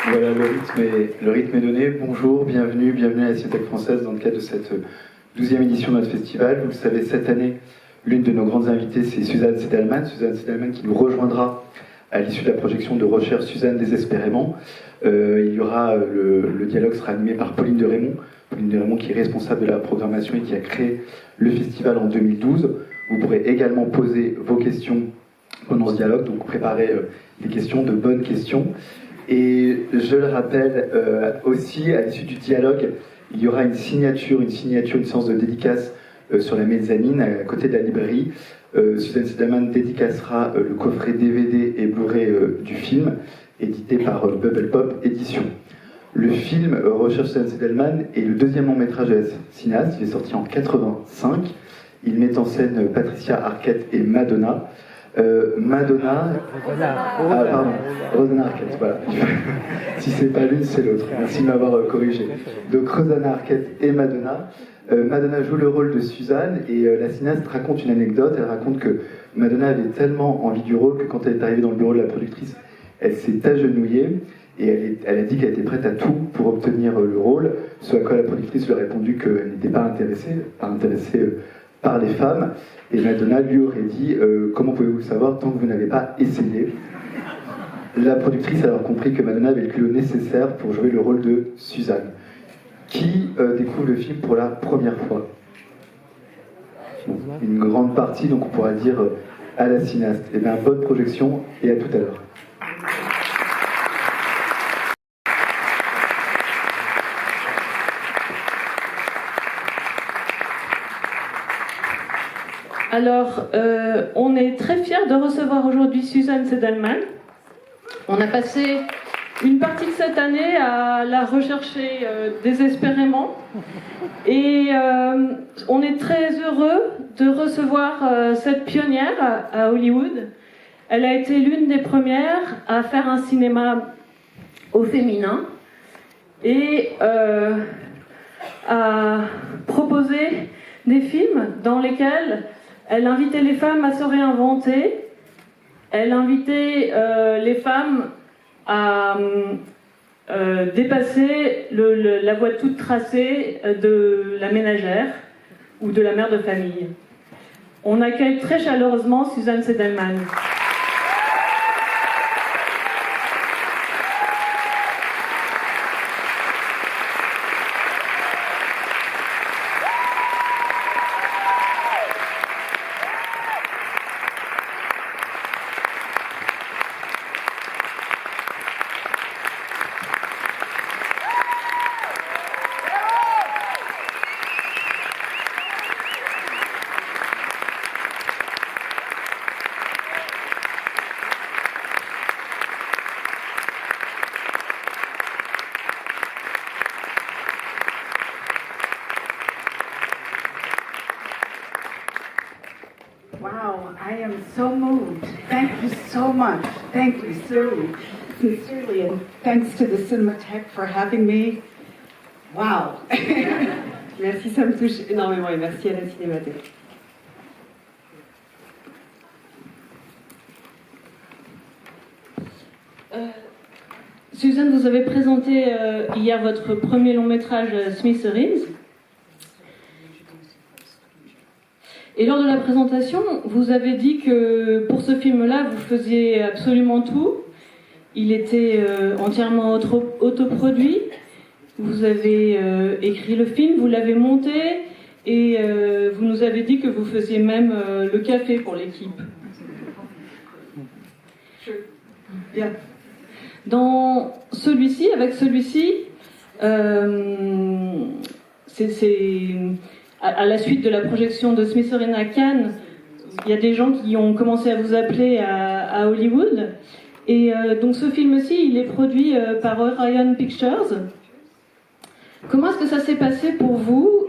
Voilà, le rythme est donné. Bonjour, bienvenue à la Cinémathèque française dans le cadre de cette 12e édition de notre festival. Vous le savez, cette année, l'une de nos grandes invitées, c'est Suzanne Seydelman. Suzanne Seydelman qui nous rejoindra à l'issue de la projection de Recherche Suzanne désespérément. Il y aura, le dialogue sera animé par Pauline de Raymond. Pauline de Raymond qui est responsable de la programmation et qui a créé le festival en 2012. Vous pourrez également poser vos questions pendant ce dialogue, donc préparez des questions, de bonnes questions. Et je le rappelle aussi, à l'issue du dialogue, il y aura une séance de dédicace sur la mezzanine, à côté de la librairie. Suzanne Seydelman dédicacera le coffret DVD et Blu-ray du film, édité par Bubble Pop Éditions. Le film Recherche Suzanne Seydelman est le deuxième long métrage de la cinéaste. Il est sorti en 85. Il met en scène Patricia Arquette et Madonna. Rosanna Arquette, voilà. Si c'est pas l'une, c'est l'autre. Merci de m'avoir corrigé. Donc Rosanna Arquette et Madonna. Madonna joue le rôle de Suzanne et la cinéaste raconte une anecdote. Elle raconte que Madonna avait tellement envie du rôle que quand elle est arrivée dans le bureau de la productrice, elle s'est agenouillée et elle a dit qu'elle était prête à tout pour obtenir le rôle. Ce à quoi la productrice lui a répondu qu'elle n'était pas intéressée par les femmes. Et Madonna lui aurait dit comment pouvez-vous le savoir tant que vous n'avez pas essayé. La productrice a alors compris que Madonna avait le culot nécessaire pour jouer le rôle de Suzanne. Qui découvre le film pour la première fois? Une grande partie, donc on pourra dire à la cinéaste. Et bien, bonne projection et à tout à l'heure. Alors, on est très fiers de recevoir aujourd'hui Suzanne Seydelman. On a passé une partie de cette année à la rechercher désespérément. Et on est très heureux de recevoir cette pionnière à Hollywood. Elle a été l'une des premières à faire un cinéma au féminin et à proposer des films dans lesquels elle invitait les femmes à se réinventer, elle invitait les femmes à dépasser la voie toute tracée de la ménagère ou de la mère de famille. On accueille très chaleureusement Suzanne Seydelman. Wow, I am so moved. Thank you so much. Thank you, sincerely, and thanks to the Cinematheque for having me. Wow. Merci, ça me touche énormément et merci à la Cinémathèque. Suzanne, vous avez présenté hier votre premier long métrage Smithereens. Et lors de la présentation, vous avez dit que pour ce film-là, vous faisiez absolument tout. Il était entièrement autoproduit. Vous avez écrit le film, vous l'avez monté et vous nous avez dit que vous faisiez même le café pour l'équipe. Yeah. Avec celui-ci, à la suite de la projection de Smithereens à Cannes, il y a des gens qui ont commencé à vous appeler à Hollywood. Et donc ce film-ci, il est produit par Orion Pictures. Comment est-ce que ça s'est passé pour vous,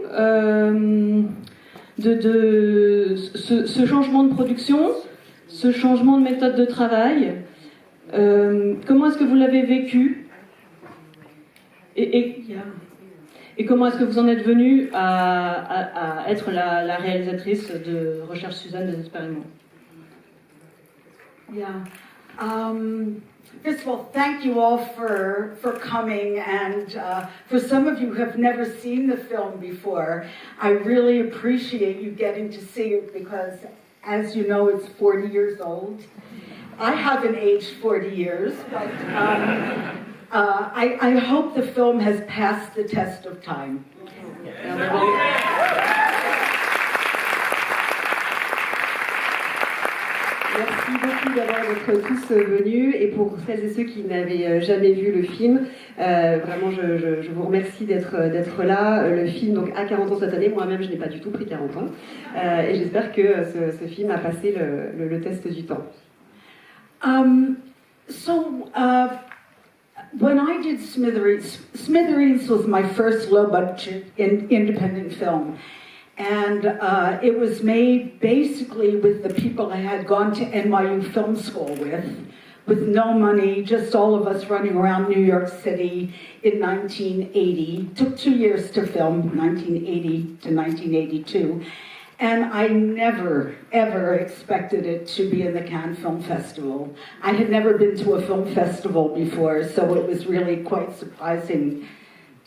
ce changement de production, ce changement de méthode de travail? Comment est-ce que vous l'avez vécu? Et comment est-ce que vous en êtes venue à être la réalisatrice de Recherche Suzanne désespérément? Yeah. first of all, thank you all for coming, and for some of you who have never seen the film before, I really appreciate you getting to see it because, as you know, it's 40 years old. I haven't aged 40 years, but I hope the film has passed the test of time. Merci beaucoup d'avoir d'être tous venus et pour celles et ceux qui n'avaient jamais vu le film, vraiment je vous remercie d'être là. Le film donc, a 40 ans cette année, moi-même je n'ai pas du tout pris 40 ans et j'espère que ce film a passé le test du temps. When I did Smithereens was my first low-budget independent film. And it was made basically with the people I had gone to NYU Film School with no money, just all of us running around New York City in 1980. It took 2 years to film, 1980 to 1982. And I never, ever expected it to be in the Cannes Film Festival. I had never been to a film festival before, so it was really quite surprising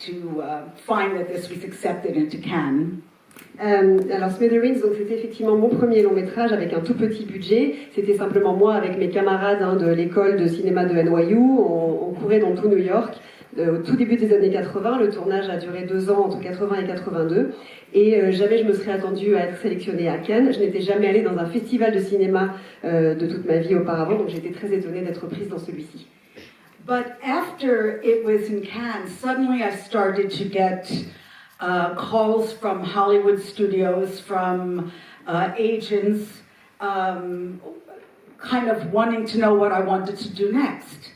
to find that this was accepted into Cannes. Alors Smithereens, donc c'était effectivement mon premier long métrage avec un tout petit budget. C'était simplement moi avec mes camarades de l'école de cinéma de NYU. On courait dans tout New York. Au tout début des années 80, le tournage a duré 2 ans entre 80 et 82. Et jamais je me serais attendue à être sélectionnée à Cannes. Je n'étais jamais allée dans un festival de cinéma de toute ma vie auparavant, donc j'étais très étonnée d'être prise dans celui-ci. But after it was in Cannes, suddenly I started to get calls from Hollywood studios, from agents, kind of wanting to know what I wanted to do next.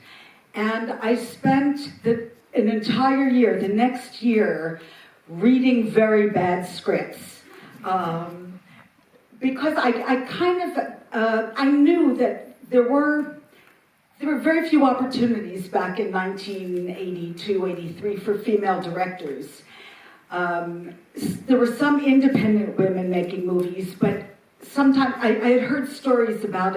And I spent an entire year, the next year, reading very bad scripts. Because I knew that there were very few opportunities back in 1982, 83 for female directors. There were some independent women making movies, but sometimes I had heard stories about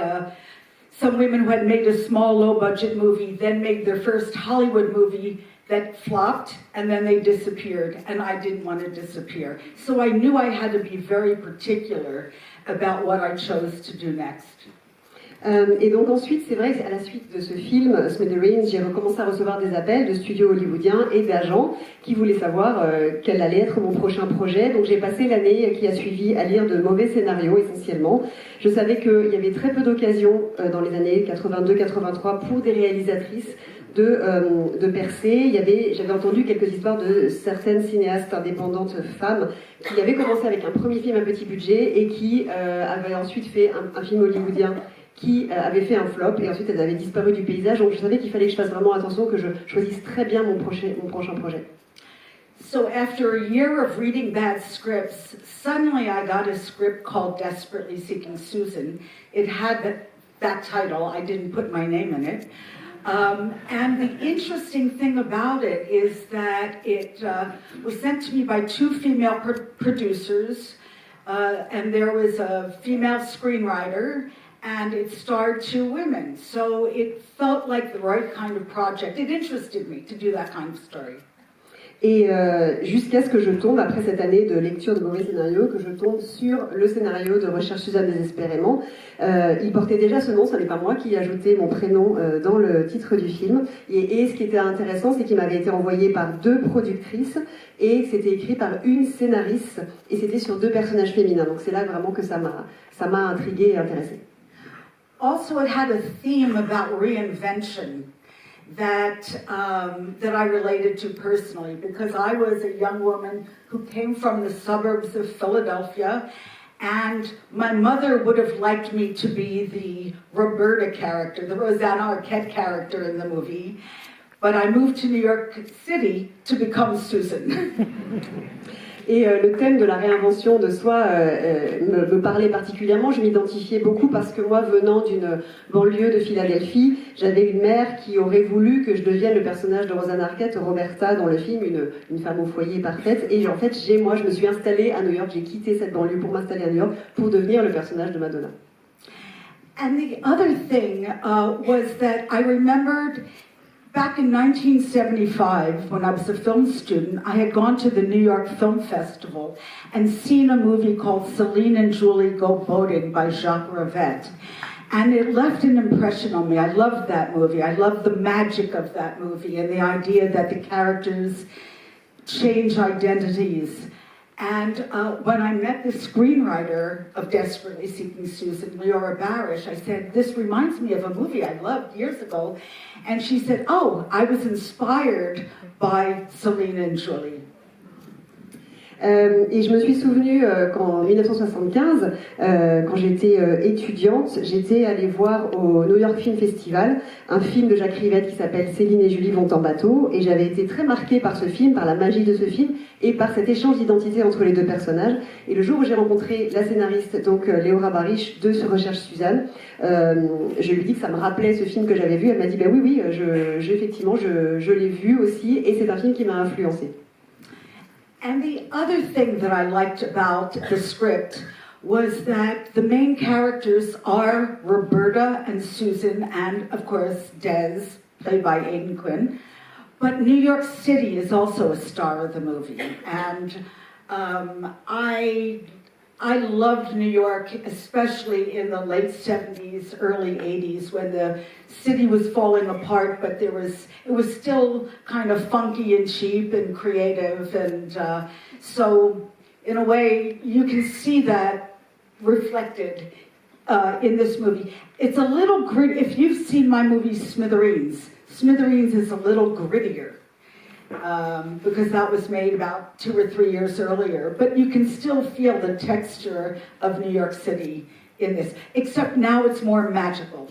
some women who had made a small, low-budget movie, then made their first Hollywood movie that flopped, and then they disappeared, and I didn't want to disappear. So I knew I had to be very particular about what I chose to do next. Et donc ensuite, c'est vrai qu'à la suite de ce film, Smithereens, j'ai recommencé à recevoir des appels de studios hollywoodiens et d'agents qui voulaient savoir quel allait être mon prochain projet. Donc j'ai passé l'année qui a suivi à lire de mauvais scénarios essentiellement. Je savais qu'il y avait très peu d'occasions dans les années 82-83 pour des réalisatrices de percer. J'avais entendu quelques histoires de certaines cinéastes indépendantes femmes qui avaient commencé avec un premier film à petit budget et qui avaient ensuite fait un film hollywoodien qui avait fait un flop et ensuite elles avaient disparu du paysage. Donc je savais qu'il fallait que je fasse vraiment attention, que je choisisse très bien mon prochain projet. So after a year of reading bad scripts, suddenly I got a script called Desperately Seeking Susan. It had that title. I didn't put my name in it. And the interesting thing about it is that it was sent to me by 2 female producers, and there was a female screenwriter, and it starred 2 women. So it felt like the right kind of project. It interested me to do that kind of story. Et jusqu'à ce que je tombe, après cette année de lecture de mauvais scénarios, que je tombe sur le scénario de Recherche Suzanne désespérément. Il portait déjà ce nom, ce n'est pas moi qui ai ajouté mon prénom dans le titre du film. Et ce qui était intéressant, c'est qu'il m'avait été envoyé par 2 productrices et que c'était écrit par une scénariste et c'était sur 2 personnages féminins. Donc c'est là vraiment que ça m'a intriguée et intéressée. Also, it had a theme about reinvention that I related to personally, because I was a young woman who came from the suburbs of Philadelphia, and my mother would have liked me to be the Roberta character, the Rosanna Arquette character in the movie, but I moved to New York City to become Susan. Et le thème de la réinvention de soi me parlait particulièrement. Je m'identifiais beaucoup parce que moi, venant d'une banlieue de Philadelphie, j'avais une mère qui aurait voulu que je devienne le personnage de Rosanna Arquette, Roberta, dans le film, une femme au foyer parfaite. Et en fait, je me suis installée à New York, j'ai quitté cette banlieue pour m'installer à New York pour devenir le personnage de Madonna. And the other thing was that I remembered back in 1975, when I was a film student, I had gone to the New York Film Festival and seen a movie called Celine and Julie Go Boating by Jacques Rivette. And it left an impression on me. I loved that movie. I loved the magic of that movie and the idea that the characters change identities. And when I met the screenwriter of Desperately Seeking Susan, Leora Barish, I said, this reminds me of a movie I loved years ago. And she said, oh, I was inspired by Celine and Julie. Et je me suis souvenue qu'en 1975, quand j'étais étudiante, j'étais allée voir au New York Film Festival un film de Jacques Rivette qui s'appelle Céline et Julie vont en bateau, et j'avais été très marquée par ce film, par la magie de ce film et par cet échange d'identité entre les deux personnages. Et le jour où j'ai rencontré la scénariste, donc Leora Barish de Recherche Suzanne, je lui ai dit que ça me rappelait ce film que j'avais vu. Elle m'a dit ben oui, effectivement, je l'ai vu aussi, et c'est un film qui m'a influencée. And the other thing that I liked about the script was that the main characters are Roberta and Susan and, of course, Des, played by Aidan Quinn. But New York City is also a star of the movie. And I loved New York, especially in the late 70s, early 80s, when the city was falling apart, but it was still kind of funky and cheap and creative. And so, in a way, you can see that reflected in this movie. It's a little gritty. If you've seen my movie Smithereens, Smithereens is a little grittier. Because that was made about 2 or 3 years earlier. But you can still feel the texture of New York City in this, except now it's more magical.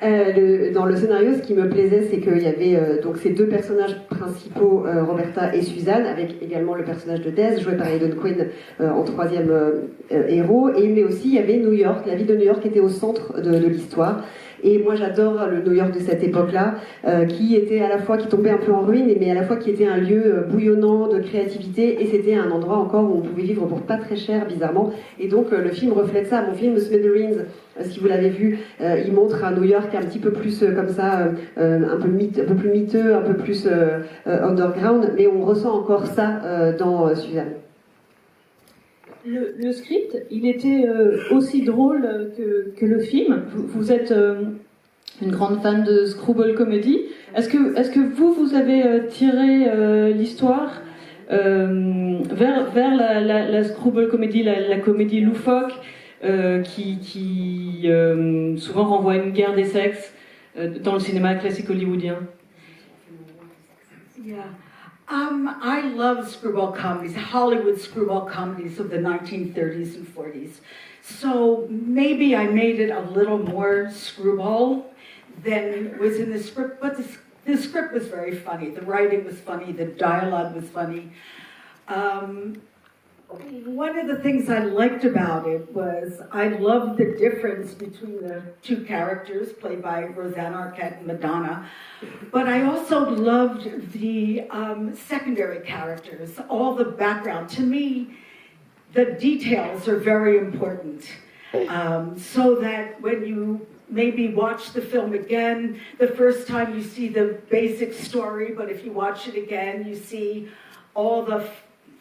Dans le scénario, ce qui me plaisait, c'est qu'il y avait donc ces deux personnages principaux, Roberta et Suzanne, avec également le personnage de Des, joué par Aidan Quinn en troisième héros, mais aussi il y avait New York, la ville de New York était au centre de l'histoire. Et moi j'adore le New York de cette époque-là, qui était à la fois, qui tombait un peu en ruine, mais à la fois qui était un lieu bouillonnant de créativité, et c'était un endroit encore où on pouvait vivre pour pas très cher, bizarrement. Et donc le film reflète ça. Mon film Smithereens, si vous l'avez vu, il montre un New York un petit peu plus comme ça, un peu plus miteux, un peu plus underground, mais on ressent encore ça dans Suzanne. Le script, il était aussi drôle que le film. Vous êtes une grande fan de Screwball Comedy. Est-ce que vous avez tiré l'histoire vers la Screwball Comedy, la comédie loufoque qui souvent renvoie à une guerre des sexes dans le cinéma classique hollywoodien? Yeah. I love screwball comedies, Hollywood screwball comedies of the 1930s and 40s. So maybe I made it a little more screwball than was in the script, but the script was very funny. The writing was funny, the dialogue was funny. One of the things I liked about it was I loved the difference between the two characters played by Rosanna Arquette and Madonna, but I also loved the secondary characters, all the background. To me, the details are very important, so that when you maybe watch the film again, the first time you see the basic story, but if you watch it again, you see all the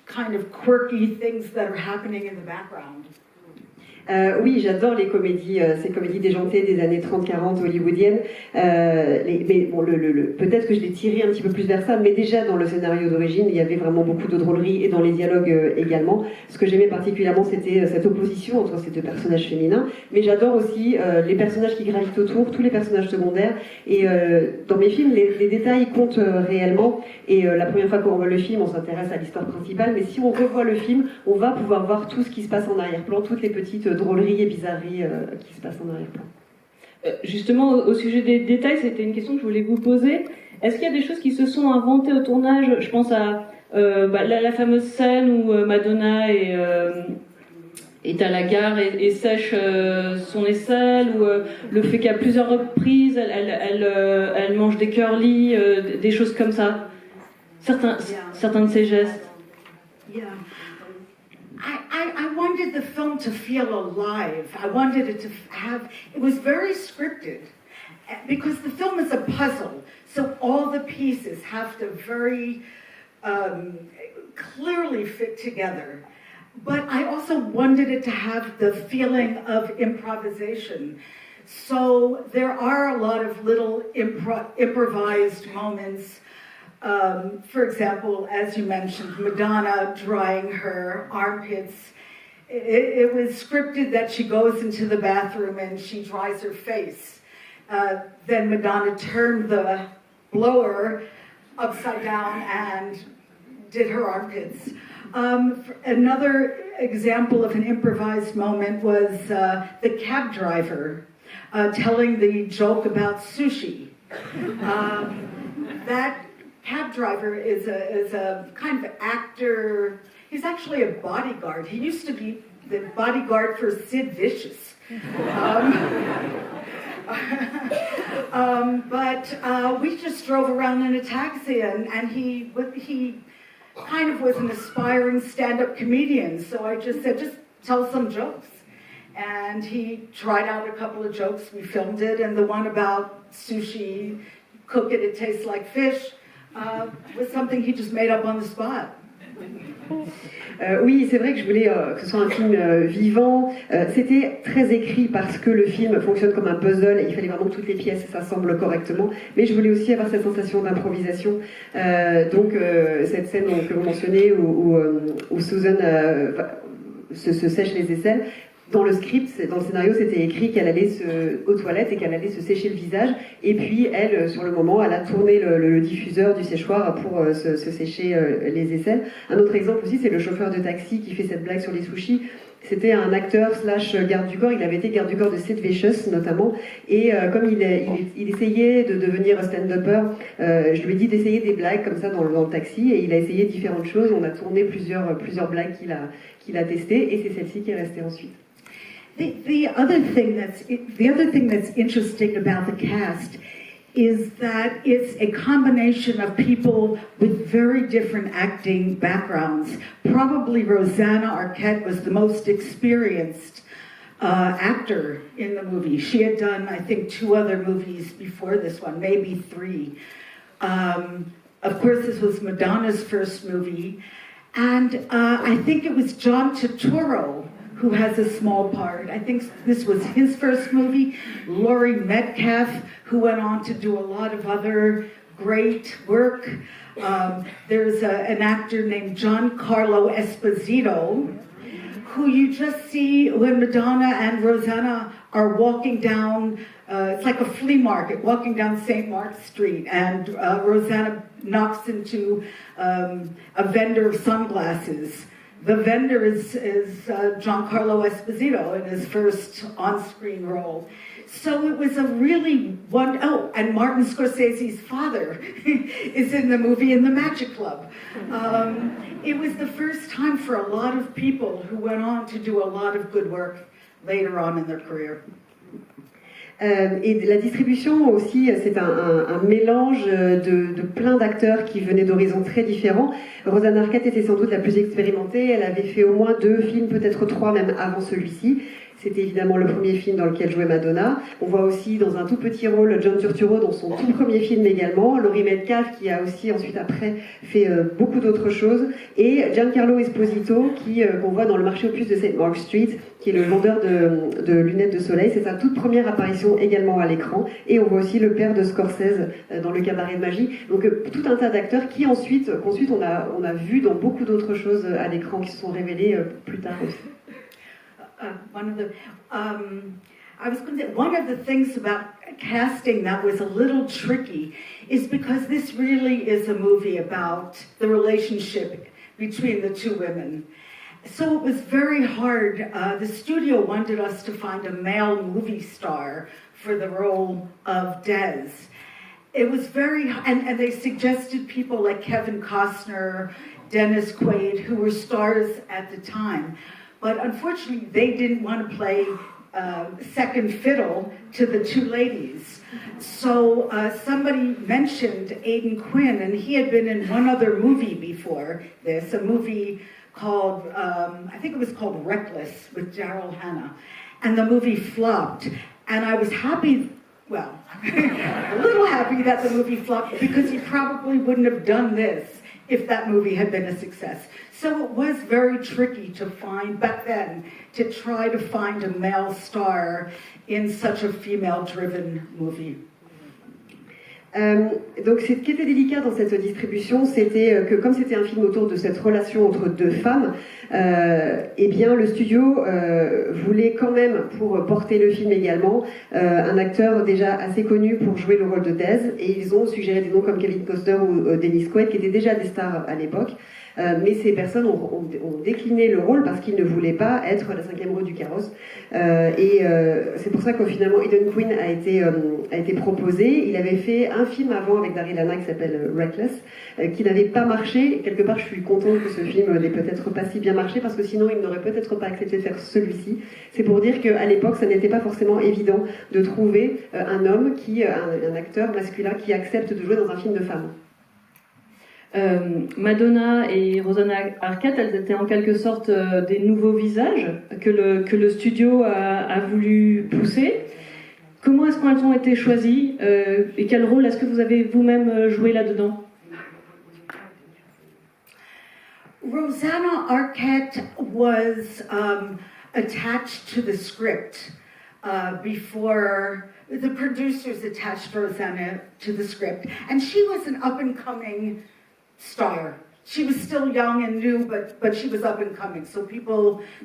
kind of quirky things that are happening in the background. Oui, j'adore les comédies, ces comédies déjantées des années 30-40 hollywoodiennes. Mais bon, peut-être que je l'ai tiré un petit peu plus vers ça, mais déjà dans le scénario d'origine, il y avait vraiment beaucoup de drôlerie, et dans les dialogues également. Ce que j'aimais particulièrement, c'était cette opposition entre ces deux personnages féminins. Mais j'adore aussi les personnages qui gravitent autour, tous les personnages secondaires. Et dans mes films, les détails comptent réellement. Et la première fois qu'on voit le film, on s'intéresse à l'histoire principale. Mais si on revoit le film, on va pouvoir voir tout ce qui se passe en arrière-plan, toutes les petites drôleries et bizarreries qui se passent en arrière-plan. Justement, au sujet des détails, c'était une question que je voulais vous poser. Est-ce qu'il y a des choses qui se sont inventées au tournage? Je pense à la fameuse scène où Madonna est à la gare et sèche son aisselle, ou le fait qu'à plusieurs reprises, elle mange des curly, des choses comme ça. Certains de ces gestes. Yeah. I wanted the film to feel alive. I wanted it to have, it was very scripted because the film is a puzzle. So all the pieces have to very clearly fit together. But I also wanted it to have the feeling of improvisation. So there are a lot of little improvised moments. For example, as you mentioned, Madonna drying her armpits. It was scripted that she goes into the bathroom and she dries her face. Then Madonna turned the blower upside down and did her armpits. Another example of an improvised moment was the cab driver telling the joke about sushi. That cab driver is a kind of actor. He's actually a bodyguard. He used to be the bodyguard for Sid Vicious. But we just drove around in a taxi, and he kind of was an aspiring stand-up comedian. So I just said, just tell some jokes. And he tried out a couple of jokes. We filmed it, and the one about sushi, cook it, it tastes like fish, was something he just made up on the spot. Oui, c'est vrai que je voulais que ce soit un film vivant. C'était très écrit parce que le film fonctionne comme un puzzle et il fallait vraiment que toutes les pièces s'assemblent correctement. Mais je voulais aussi avoir cette sensation d'improvisation. Donc cette scène que vous mentionnez où Susan se sèche les aisselles. Dans le script, dans le scénario, c'était écrit qu'elle allait aux toilettes et qu'elle allait se sécher le visage. Et puis, elle, sur le moment, elle a tourné le diffuseur du séchoir pour se sécher les aisselles. Un autre exemple aussi, c'est le chauffeur de taxi qui fait cette blague sur les sushis. C'était un acteur / garde du corps. Il avait été garde du corps de Sid Vicious, notamment. Et comme il essayait de devenir stand-upper, je lui ai dit d'essayer des blagues comme ça dans le taxi. Et il a essayé différentes choses. On a tourné plusieurs blagues qu'il a testées. Et c'est celle-ci qui est restée ensuite. The other thing that's interesting about the cast is that it's a combination of people with very different acting backgrounds. Probably Rosanna Arquette was the most experienced actor in the movie. She had done, I think, 2 other movies before this one, maybe 3. Of course, this was Madonna's first movie. And I think it was John Turturro who has a small part. I think this was his first movie. Laurie Metcalf, who went on to do a lot of other great work. There's an actor named Giancarlo Esposito, who you just see when Madonna and Rosanna are walking down, it's like a flea market, walking down St. Mark's Street, and Rosanna knocks into a vendor of sunglasses. The vendor is Giancarlo Esposito in his first on-screen role. So it was a really and Martin Scorsese's father is in the movie in the Magic Club. It was the first time for a lot of people who went on to do a lot of good work later on in their career. Et la distribution aussi, c'est un mélange de plein d'acteurs qui venaient d'horizons très différents. Rosanna Arquette était sans doute la plus expérimentée. Elle avait fait au moins 2 films, peut-être 3 même avant celui-ci. C'était évidemment le premier film dans lequel jouait Madonna. On voit aussi dans un tout petit rôle John Turturro dans son tout premier film également. Laurie Metcalf qui a aussi ensuite après fait beaucoup d'autres choses. Et Giancarlo Esposito qu'on voit dans le marché aux puces de St. Mark Street, qui est le vendeur de lunettes de soleil. C'est sa toute première apparition également à l'écran. Et on voit aussi le père de Scorsese dans Le Cabaret de Magie. Donc tout un tas d'acteurs qu'ensuite on a vu dans beaucoup d'autres choses à l'écran qui se sont révélés plus tard aussi. One of the things about casting that was a little tricky is because this really is a movie about the relationship between the 2 women. So it was very hard. The studio wanted us to find a male movie star for the role of Des. It was and they suggested people like Kevin Costner, Dennis Quaid, who were stars at the time. But unfortunately, they didn't want to play second fiddle to the 2 ladies. So somebody mentioned Aidan Quinn, and he had been in one other movie before this, a movie called, I think it was called Reckless with Daryl Hannah. And the movie flopped. And I was happy, well, a little happy that the movie flopped because he probably wouldn't have done this if that movie had been a success. So it was very tricky to find, back then, to try to find a male star in such a female-driven movie. Donc, ce qui était délicat dans cette distribution, c'était que comme c'était un film autour de cette relation entre deux femmes, eh bien le studio voulait quand même, pour porter le film également, un acteur déjà assez connu pour jouer le rôle de Dez, et ils ont suggéré des noms comme Kevin Costner ou Dennis Quaid, qui étaient déjà des stars à l'époque. Mais ces personnes ont décliné le rôle parce qu'ils ne voulaient pas être la cinquième roue du carrosse. C'est pour ça que finalement Eden Quinn a été proposé. Il avait fait un film avant avec Daryl Hannah qui s'appelle Reckless, qui n'avait pas marché. Et quelque part, je suis contente que ce film n'ait peut-être pas si bien marché parce que sinon, il n'aurait peut-être pas accepté de faire celui-ci. C'est pour dire qu'à l'époque, ça n'était pas forcément évident de trouver un homme, un acteur masculin qui accepte de jouer dans un film de femme. Madonna et Rosanna Arquette, elles étaient en quelque sorte des nouveaux visages que le studio a voulu pousser. Comment est-ce qu'elles ont été choisies et quel rôle est-ce que vous avez vous-même joué là-dedans? Rosanna Arquette was attached to the script before the producers attached Rosanna to the script, and she was an up-and-coming star. She was still young and new, but she was up and coming. So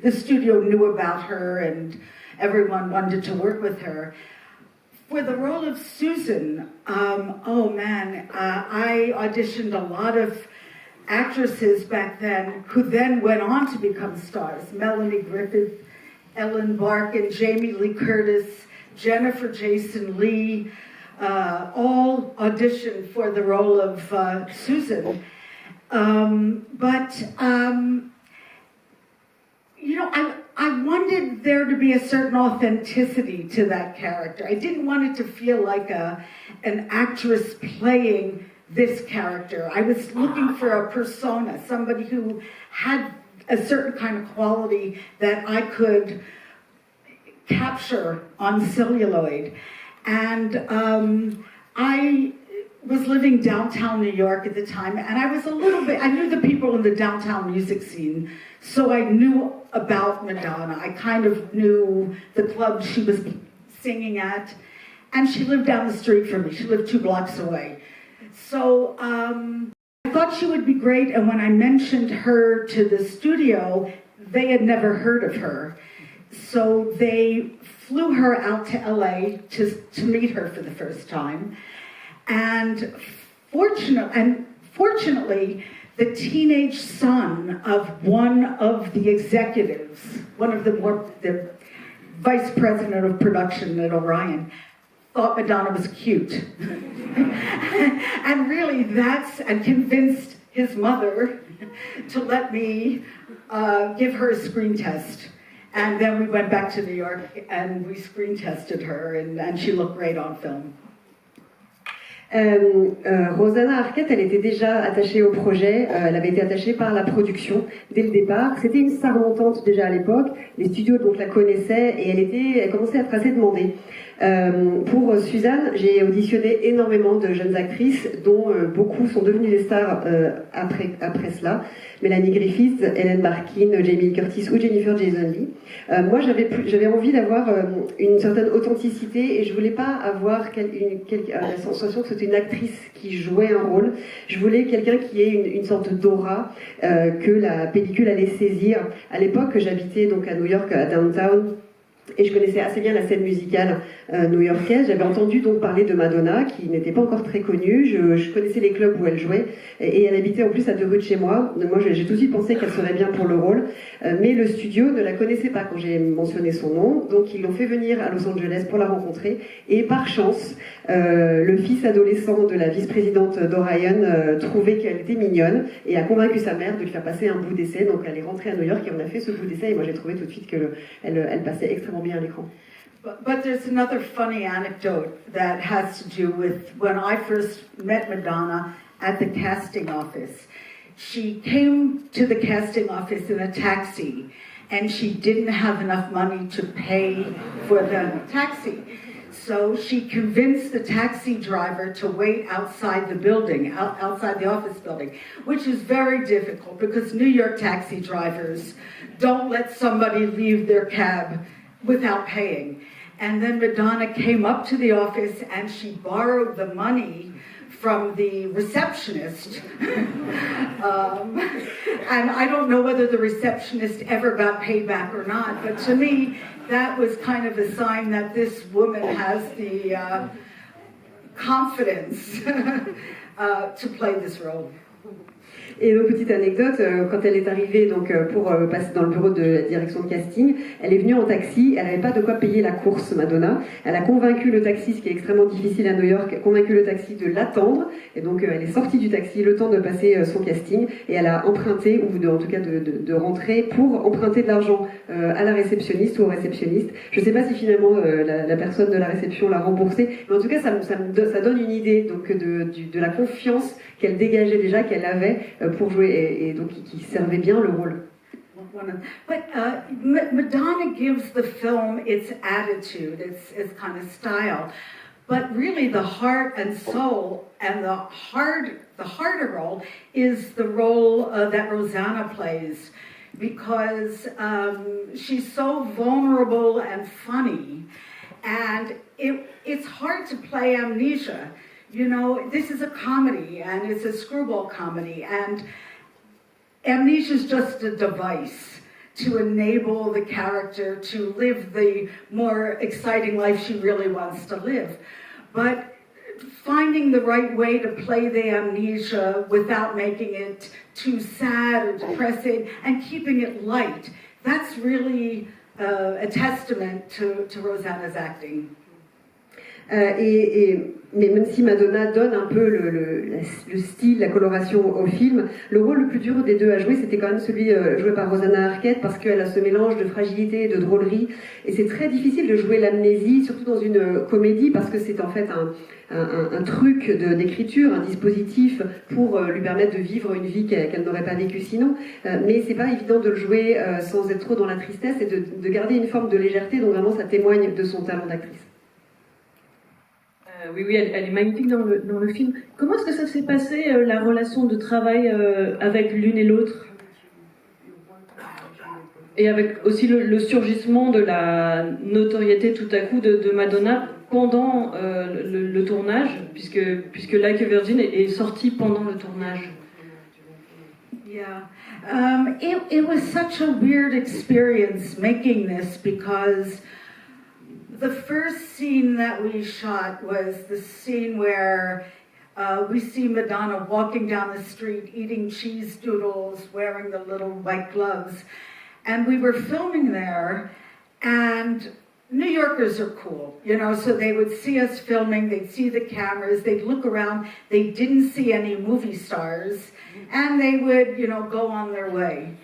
the studio knew about her and everyone wanted to work with her. For the role of Susan, I auditioned a lot of actresses back then who then went on to become stars. Melanie Griffith, Ellen Barkin, Jamie Lee Curtis, Jennifer Jason Leigh, all auditioned for the role of Susan. I wanted there to be a certain authenticity to that character. I didn't want it to feel like an actress playing this character. I was looking for a persona, somebody who had a certain kind of quality that I could capture on celluloid. And I was living downtown New York at the time, and I knew the people in the downtown music scene, so I knew about Madonna. I kind of knew the club she was singing at, and she lived down the street from me. She lived 2 blocks away. So I thought she would be great, and when I mentioned her to the studio, they had never heard of her. So they flew her out to LA to meet her for the first time. And fortunately, the teenage son of one of the executives, the vice president of production at Orion, thought Madonna was cute. And really and convinced his mother to let me give her a screen test. And then we went back to New York and we screen tested her, and she looked great on film. Rosanna Arquette, elle était déjà attachée au projet, elle avait été attachée par la production dès le départ. C'était une star montante déjà à l'époque, les studios donc la connaissaient et elle commençait à être assez demandée. Pour Suzanne, j'ai auditionné énormément de jeunes actrices dont beaucoup sont devenues des stars après cela. Mélanie Griffith, Ellen Barkin, Jamie Lee Curtis ou Jennifer Jason Leigh. Moi, j'avais envie d'avoir une certaine authenticité et je voulais pas avoir la sensation que c'était une actrice qui jouait un rôle. Je voulais quelqu'un qui ait une sorte d'aura que la pellicule allait saisir. À l'époque, j'habitais donc à New York, à Downtown. Et je connaissais assez bien la scène musicale new-yorkaise. J'avais entendu donc parler de Madonna, qui n'était pas encore très connue. Je connaissais les clubs où elle jouait. Et elle habitait en plus à 2 rues de chez moi. Donc moi, j'ai tout de suite pensé qu'elle serait bien pour le rôle. Mais le studio ne la connaissait pas quand j'ai mentionné son nom. Donc ils l'ont fait venir à Los Angeles pour la rencontrer. Et par chance, le fils adolescent de la vice-présidente d'Orion trouvait qu'elle était mignonne et a convaincu sa mère de lui faire passer un bout d'essai. Donc elle est rentrée à New York et on a fait ce bout d'essai. Et moi, j'ai trouvé tout de suite qu'elle passait extrêmement bien à l'écran. But there's another funny anecdote that has to do with when I first met Madonna at the casting office. she came to the casting office in a taxi, and she didn't have enough money to pay for the taxi. So she convinced the taxi driver to wait outside the building, outside the office building, which is very difficult because New York taxi drivers don't let somebody leave their cab without paying. And then Madonna came up to the office and she borrowed the money from the receptionist. And I don't know whether the receptionist ever got paid back or not, but to me, that was kind of a sign that this woman has the confidence to play this role. Et donc, petite anecdote, quand elle est arrivée donc, pour passer dans le bureau de la direction de casting, elle est venue en taxi, elle n'avait pas de quoi payer la course, Madonna. Elle a convaincu le taxi, ce qui est extrêmement difficile à New York, convaincu le taxi de l'attendre. Et donc, elle est sortie du taxi le temps de passer son casting. Et elle a emprunté, ou en tout cas de rentrer, pour emprunter de l'argent à la réceptionniste ou au réceptionniste. Je ne sais pas si finalement la personne de la réception l'a remboursé, mais en tout cas, ça donne une idée donc, de la confiance qu'elle dégageait déjà, qu'elle avait pour jouer, et donc qui servait bien le rôle. But Madonna gives the film its attitude, its kind of style. But really the heart and soul and the harder role is the role that Rosanna plays, because she's so vulnerable and funny, and it's hard to play Amnesia. You know, this is a comedy, and it's a screwball comedy, and Amnesia is just a device to enable the character to live the more exciting life she really wants to live. But finding the right way to play the amnesia without making it too sad or depressing and keeping it light, that's really a testament to Rosanna's acting. Mais même si Madonna donne un peu le style, la coloration au film, le rôle le plus dur des deux à jouer, c'était quand même celui joué par Rosanna Arquette, parce qu'elle a ce mélange de fragilité et de drôlerie. Et c'est très difficile de jouer l'amnésie, surtout dans une comédie, parce que c'est en fait un truc d'écriture, un dispositif pour lui permettre de vivre une vie qu'elle n'aurait pas vécue sinon. Mais c'est pas évident de le jouer sans être trop dans la tristesse et de garder une forme de légèreté, donc vraiment ça témoigne de son talent d'actrice. Oui, elle est magnifique dans le film. Comment est-ce que ça s'est passé, la relation de travail avec l'une et l'autre? Et avec aussi le surgissement de la notoriété tout à coup de Madonna pendant le tournage, puisque Like a Virgin est sorti pendant le tournage. Yeah, it was such a weird experience making this, because the first scene that we shot was the scene where we see Madonna walking down the street, eating cheese doodles, wearing the little white gloves. And we were filming there, and New Yorkers are cool, you know, so they would see us filming, they'd see the cameras, they'd look around, they didn't see any movie stars, and they would, you know, go on their way.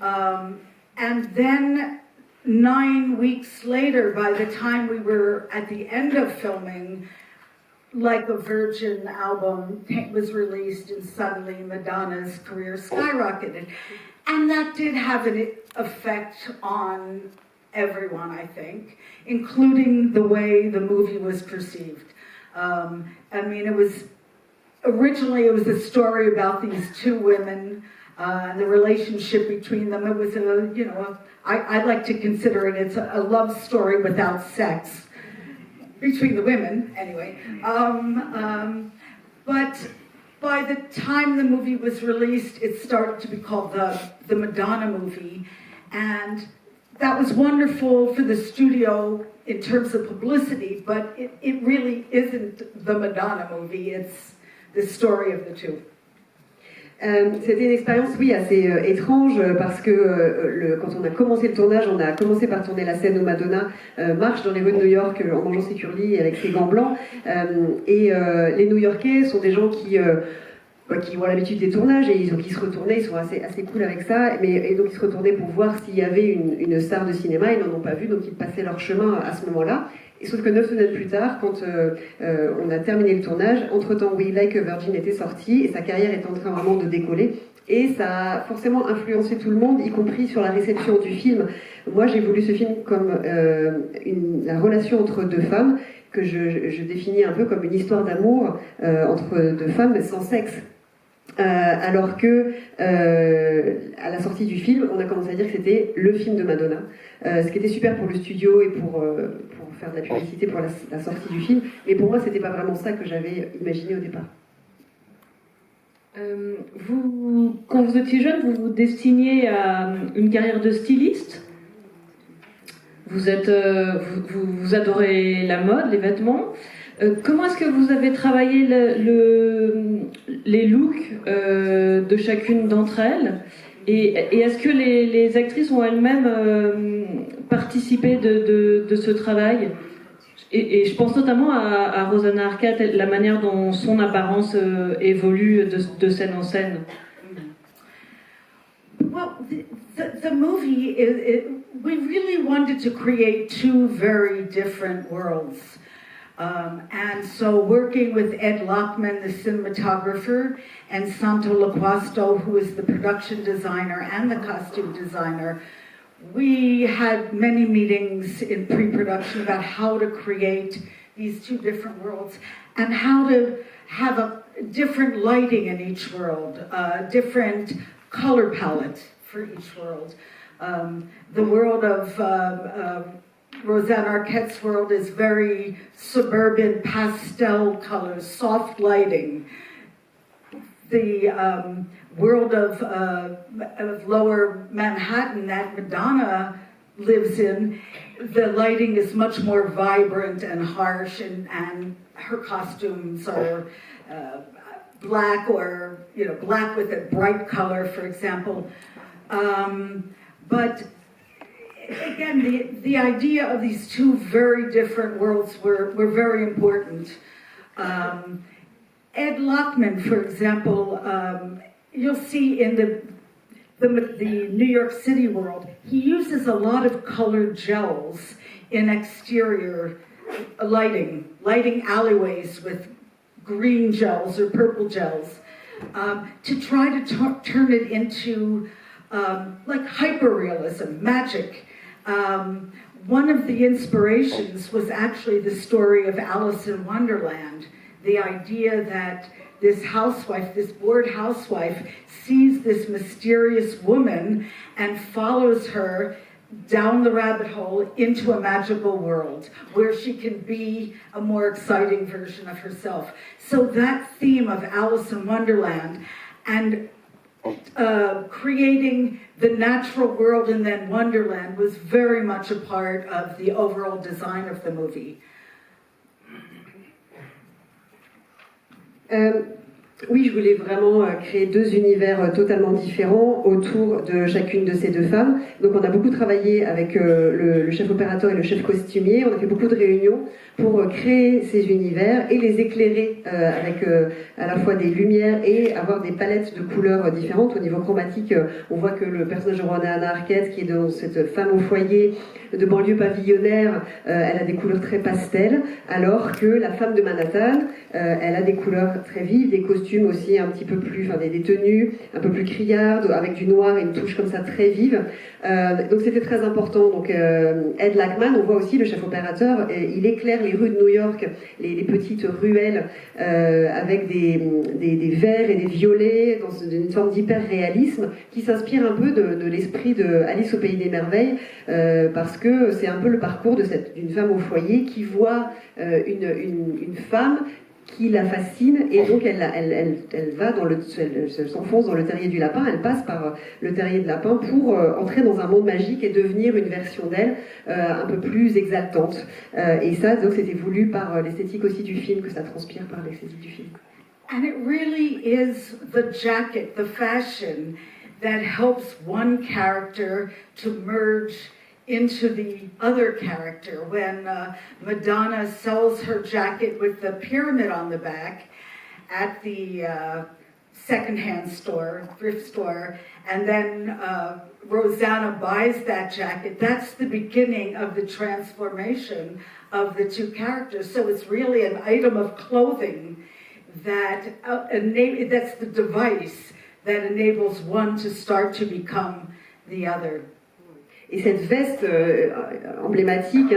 And then 9 weeks later, by the time we were at the end of filming, Like a Virgin album was released, and suddenly Madonna's career skyrocketed. And that did have an effect on everyone, I think, including the way the movie was perceived. I mean, originally it was a story about these two women, and the relationship between them. It was I like to consider it's a love story without sex between the women, anyway. But by the time the movie was released, it started to be called the Madonna movie, and that was wonderful for the studio in terms of publicity, but it really isn't the Madonna movie, it's the story of the two. C'était une expérience, oui, assez étrange, parce que quand on a commencé le tournage, on a commencé par tourner la scène où Madonna marche dans les rues de New York en mangeant ses curlis avec ses gants blancs. Et les New-Yorkais sont des gens qui ont l'habitude des tournages, et ils se retournaient, ils sont assez cool avec ça, et donc ils se retournaient pour voir s'il y avait une star de cinéma. Ils n'en ont pas vu, donc ils passaient leur chemin à ce moment-là. Et sauf que 9 semaines plus tard, quand on a terminé le tournage, entre-temps, oui, Like a Virgin était sorti, et sa carrière est en train vraiment de décoller. et ça a forcément influencé tout le monde, y compris sur la réception du film. Moi, j'ai voulu ce film comme la relation entre deux femmes, que je définis un peu comme une histoire d'amour entre deux femmes sans sexe. Alors que à la sortie du film, on a commencé à dire que c'était le film de Madonna, ce qui était super pour le studio et pour faire de la publicité pour la sortie du film, mais pour moi c'était pas vraiment ça que j'avais imaginé au départ. Quand vous étiez jeune, vous vous destiniez à une carrière de styliste. Vous adorez la mode, les vêtements. Comment est-ce que vous avez travaillé les looks de chacune d'entre elles, et est-ce que les actrices ont elles-mêmes participé de ce travail, et je pense notamment à Rosanna Arquette, la manière dont son apparence évolue de scène en scène. Well, the movie, we really wanted to create two very different worlds. And so working with Ed Lockman, the cinematographer, and Santo Loquasto, who is the production designer and the costume designer, we had many meetings in pre-production about how to create these two different worlds and how to have a different lighting in each world, different color palette for each world. The world of Rosanna Arquette's world is very suburban pastel colors, soft lighting. The world of lower Manhattan that Madonna lives in, the lighting is much more vibrant and harsh, and her costumes are black, or black with a bright color, for example. But again, the idea of these two very different worlds were very important. Ed Lockman, for example, you'll see in the New York City world, he uses a lot of colored gels in exterior lighting alleyways with green gels or purple gels, to try to turn it into like hyperrealism, magic. One of the inspirations was actually the story of Alice in Wonderland. The idea that this housewife, this bored housewife, sees this mysterious woman and follows her down the rabbit hole into a magical world where she can be a more exciting version of herself. So that theme of Alice in Wonderland and creating the natural world and then Wonderland was very much a part of the overall design of the movie. Oui, je voulais vraiment créer deux univers totalement différents autour de chacune de ces deux femmes. Donc on a beaucoup travaillé avec le chef opérateur et le chef costumier, on a fait beaucoup de réunions pour créer ces univers et les éclairer avec à la fois des lumières et avoir des palettes de couleurs différentes. Au niveau chromatique, on voit que le personnage de Rosanna Arquette, qui est dans cette femme au foyer de banlieue pavillonnaire, elle a des couleurs très pastel, alors que la femme de Manhattan, elle a des couleurs très vives, des costumes aussi un petit peu plus, enfin des tenues un peu plus criardes, avec du noir et une touche comme ça très vive. Donc c'était très important. Donc Ed Lockman, on voit aussi le chef opérateur, il éclaire les rues de New York, les petites ruelles avec des verts et des violets dans une forme d'hyper-réalisme qui s'inspire un peu de l'esprit de Alice au Pays des Merveilles, parce que c'est un peu le parcours d'une femme au foyer qui voit une femme qui la fascine, et donc elle va elle s'enfonce dans le terrier du lapin, elle passe par le terrier de lapin pour entrer dans un monde magique et devenir une version d'elle un peu plus exaltante. Et ça, donc, c'était voulu par l'esthétique aussi du film, que ça transpire par l'esthétique du film. And it really is the jacket, the fashion, that helps one character to merge into the other character. When Madonna sells her jacket with the pyramid on the back at the secondhand store, thrift store, and then Rosanna buys that jacket, that's the beginning of the transformation of the two characters. So it's really an item of clothing that that's the device that enables one to start to become the other. Et cette veste emblématique,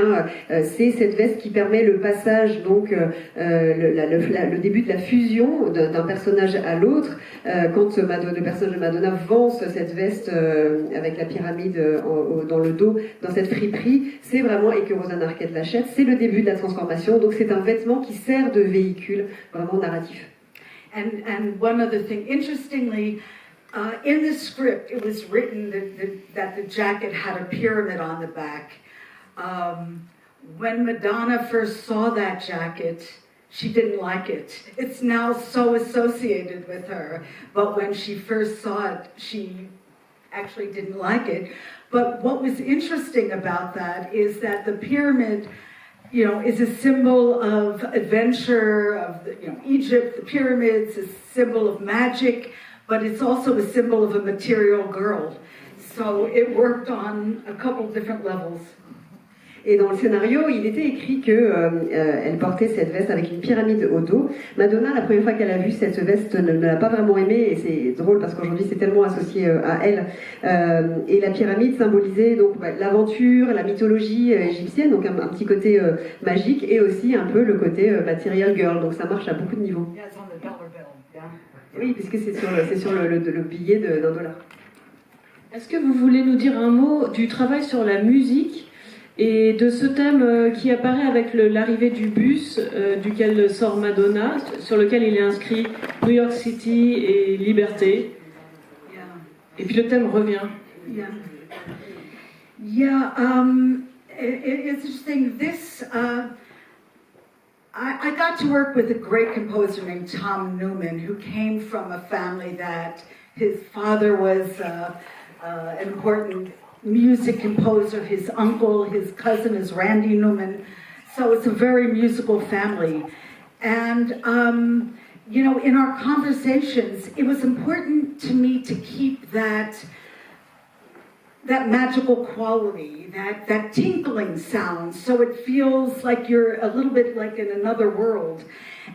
c'est cette veste qui permet le passage, donc le début de la fusion d'un personnage à l'autre. Quand le personnage de Madonna vance cette veste avec la pyramide dans le dos, dans cette friperie, c'est vraiment, et que Rosanna Arquette l'achète, c'est le début de la transformation. Donc c'est un vêtement qui sert de véhicule vraiment narratif. And one other thing, interestingly, in the script, it was written that the jacket had a pyramid on the back. When Madonna first saw that jacket, she didn't like it. It's now so associated with her. But when she first saw it, she actually didn't like it. But what was interesting about that is that the pyramid, is a symbol of adventure, of Egypt. The pyramids is a symbol of magic. But it's also a symbol of a material girl. So it worked on a couple different levels. Et dans le scénario, il était écrit qu'elle portait cette veste avec une pyramide au dos. Madonna, la première fois qu'elle a vu cette veste, ne l'a pas vraiment aimée, et c'est drôle parce qu'aujourd'hui c'est tellement associé à elle. Et la pyramide symbolisait donc l'aventure, la mythologie égyptienne, donc un petit côté magique, et aussi un peu le côté material girl. Donc ça marche à beaucoup de niveaux. Yeah, it's on the dollar bill. Yeah. Oui, puisque c'est sur le billet d'$1. Est-ce que vous voulez nous dire un mot du travail sur la musique et de ce thème qui apparaît avec l'arrivée du bus duquel sort Madonna, sur lequel il est inscrit New York City et Liberté. Yeah. Et puis le thème revient. Yeah. Yeah. It's interesting. This. I got to work with a great composer named Tom Newman, who came from a family that his father was an important music composer. His uncle, his cousin is Randy Newman. So it's a very musical family. And, in our conversations, it was important to me to keep that magical quality, that tinkling sound, so it feels like you're a little bit like in another world.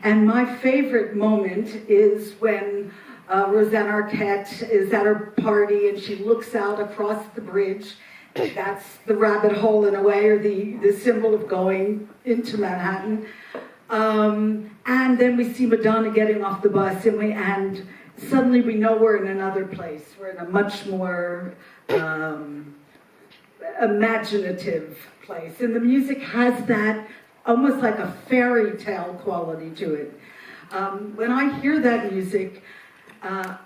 And my favorite moment is when Rosanna Arquette is at her party and she looks out across the bridge. That's the rabbit hole in a way, or the symbol of going into Manhattan. And then we see Madonna getting off the bus, and suddenly we know we're in another place. We're in a much more imaginative place. And the music has that almost like a fairy tale quality to it. When I hear that music, I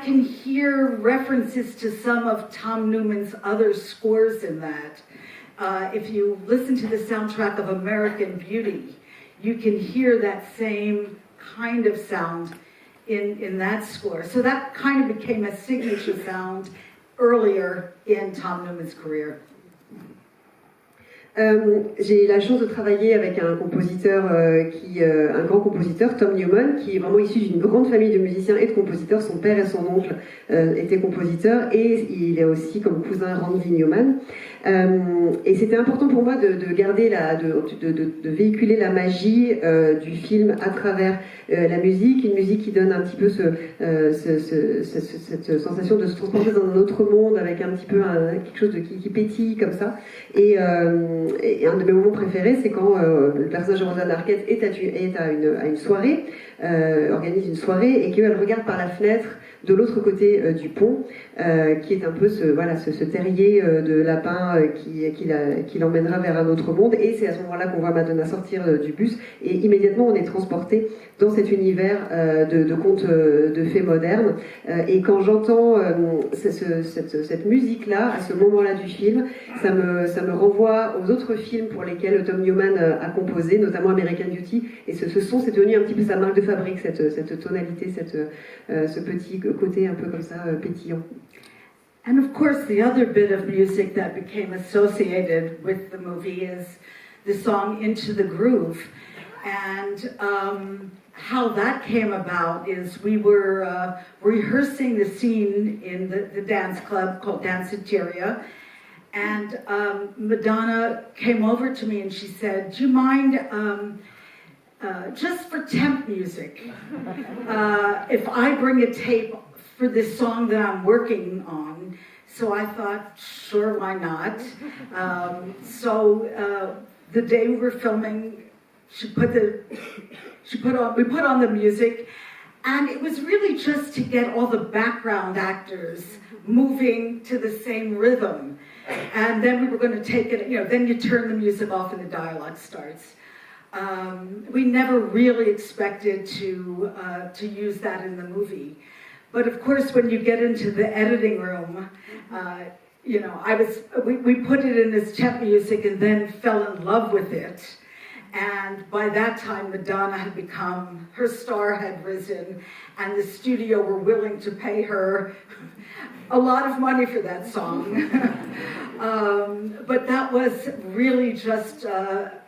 can hear references to some of Tom Newman's other scores in that. If you listen to the soundtrack of American Beauty, you can hear that same kind of sound in that score. So that kind of became a signature sound earlier in Tom Newman's career. J'ai eu la chance de travailler avec un compositeur, un grand compositeur, Tom Newman, qui est vraiment issu d'une grande famille de musiciens et de compositeurs. Son père et son oncle étaient compositeurs, et il est aussi comme cousin Randy Newman. Et c'était important pour moi de garder de véhiculer la magie du film à travers la musique, une musique qui donne un petit peu cette sensation de se transporter dans un autre monde avec un petit peu quelque chose qui pétille comme ça. Et un de mes moments préférés, c'est quand le personnage de Rosanna Arquette est à une soirée, organise une soirée, et qu'elle regarde par la fenêtre de l'autre côté du pont, qui est un peu ce terrier de lapin qui l'emmènera vers un autre monde. Et c'est à ce moment-là qu'on voit Madonna sortir du bus, et immédiatement on est transporté dans cet univers de contes de fées modernes. Et quand j'entends cette musique-là, à ce moment-là du film, ça me renvoie aux autres films pour lesquels Tom Newman a composé, notamment American Beauty. Et ce son, c'est devenu un petit peu sa marque de fabrique, cette tonalité, ce petit côté un peu comme ça pétillant. And of course, the other bit of music that became associated with the movie is the song Into the Groove. And how that came about is we were rehearsing the scene in the dance club called Danceteria. And Madonna came over to me and she said, "Do you mind just for temp music. If I bring a tape for this song that I'm working on, so I thought, sure, why not? The day we were filming, we put on the music, and it was really just to get all the background actors moving to the same rhythm. And then we were going to take it, then you turn the music off and the dialogue starts. We never really expected to use that in the movie. But of course, when you get into the editing room, we put it in as temp music and then fell in love with it. And by that time, Madonna had become, her star had risen, and the studio were willing to pay her a lot of money for that song. But that was really just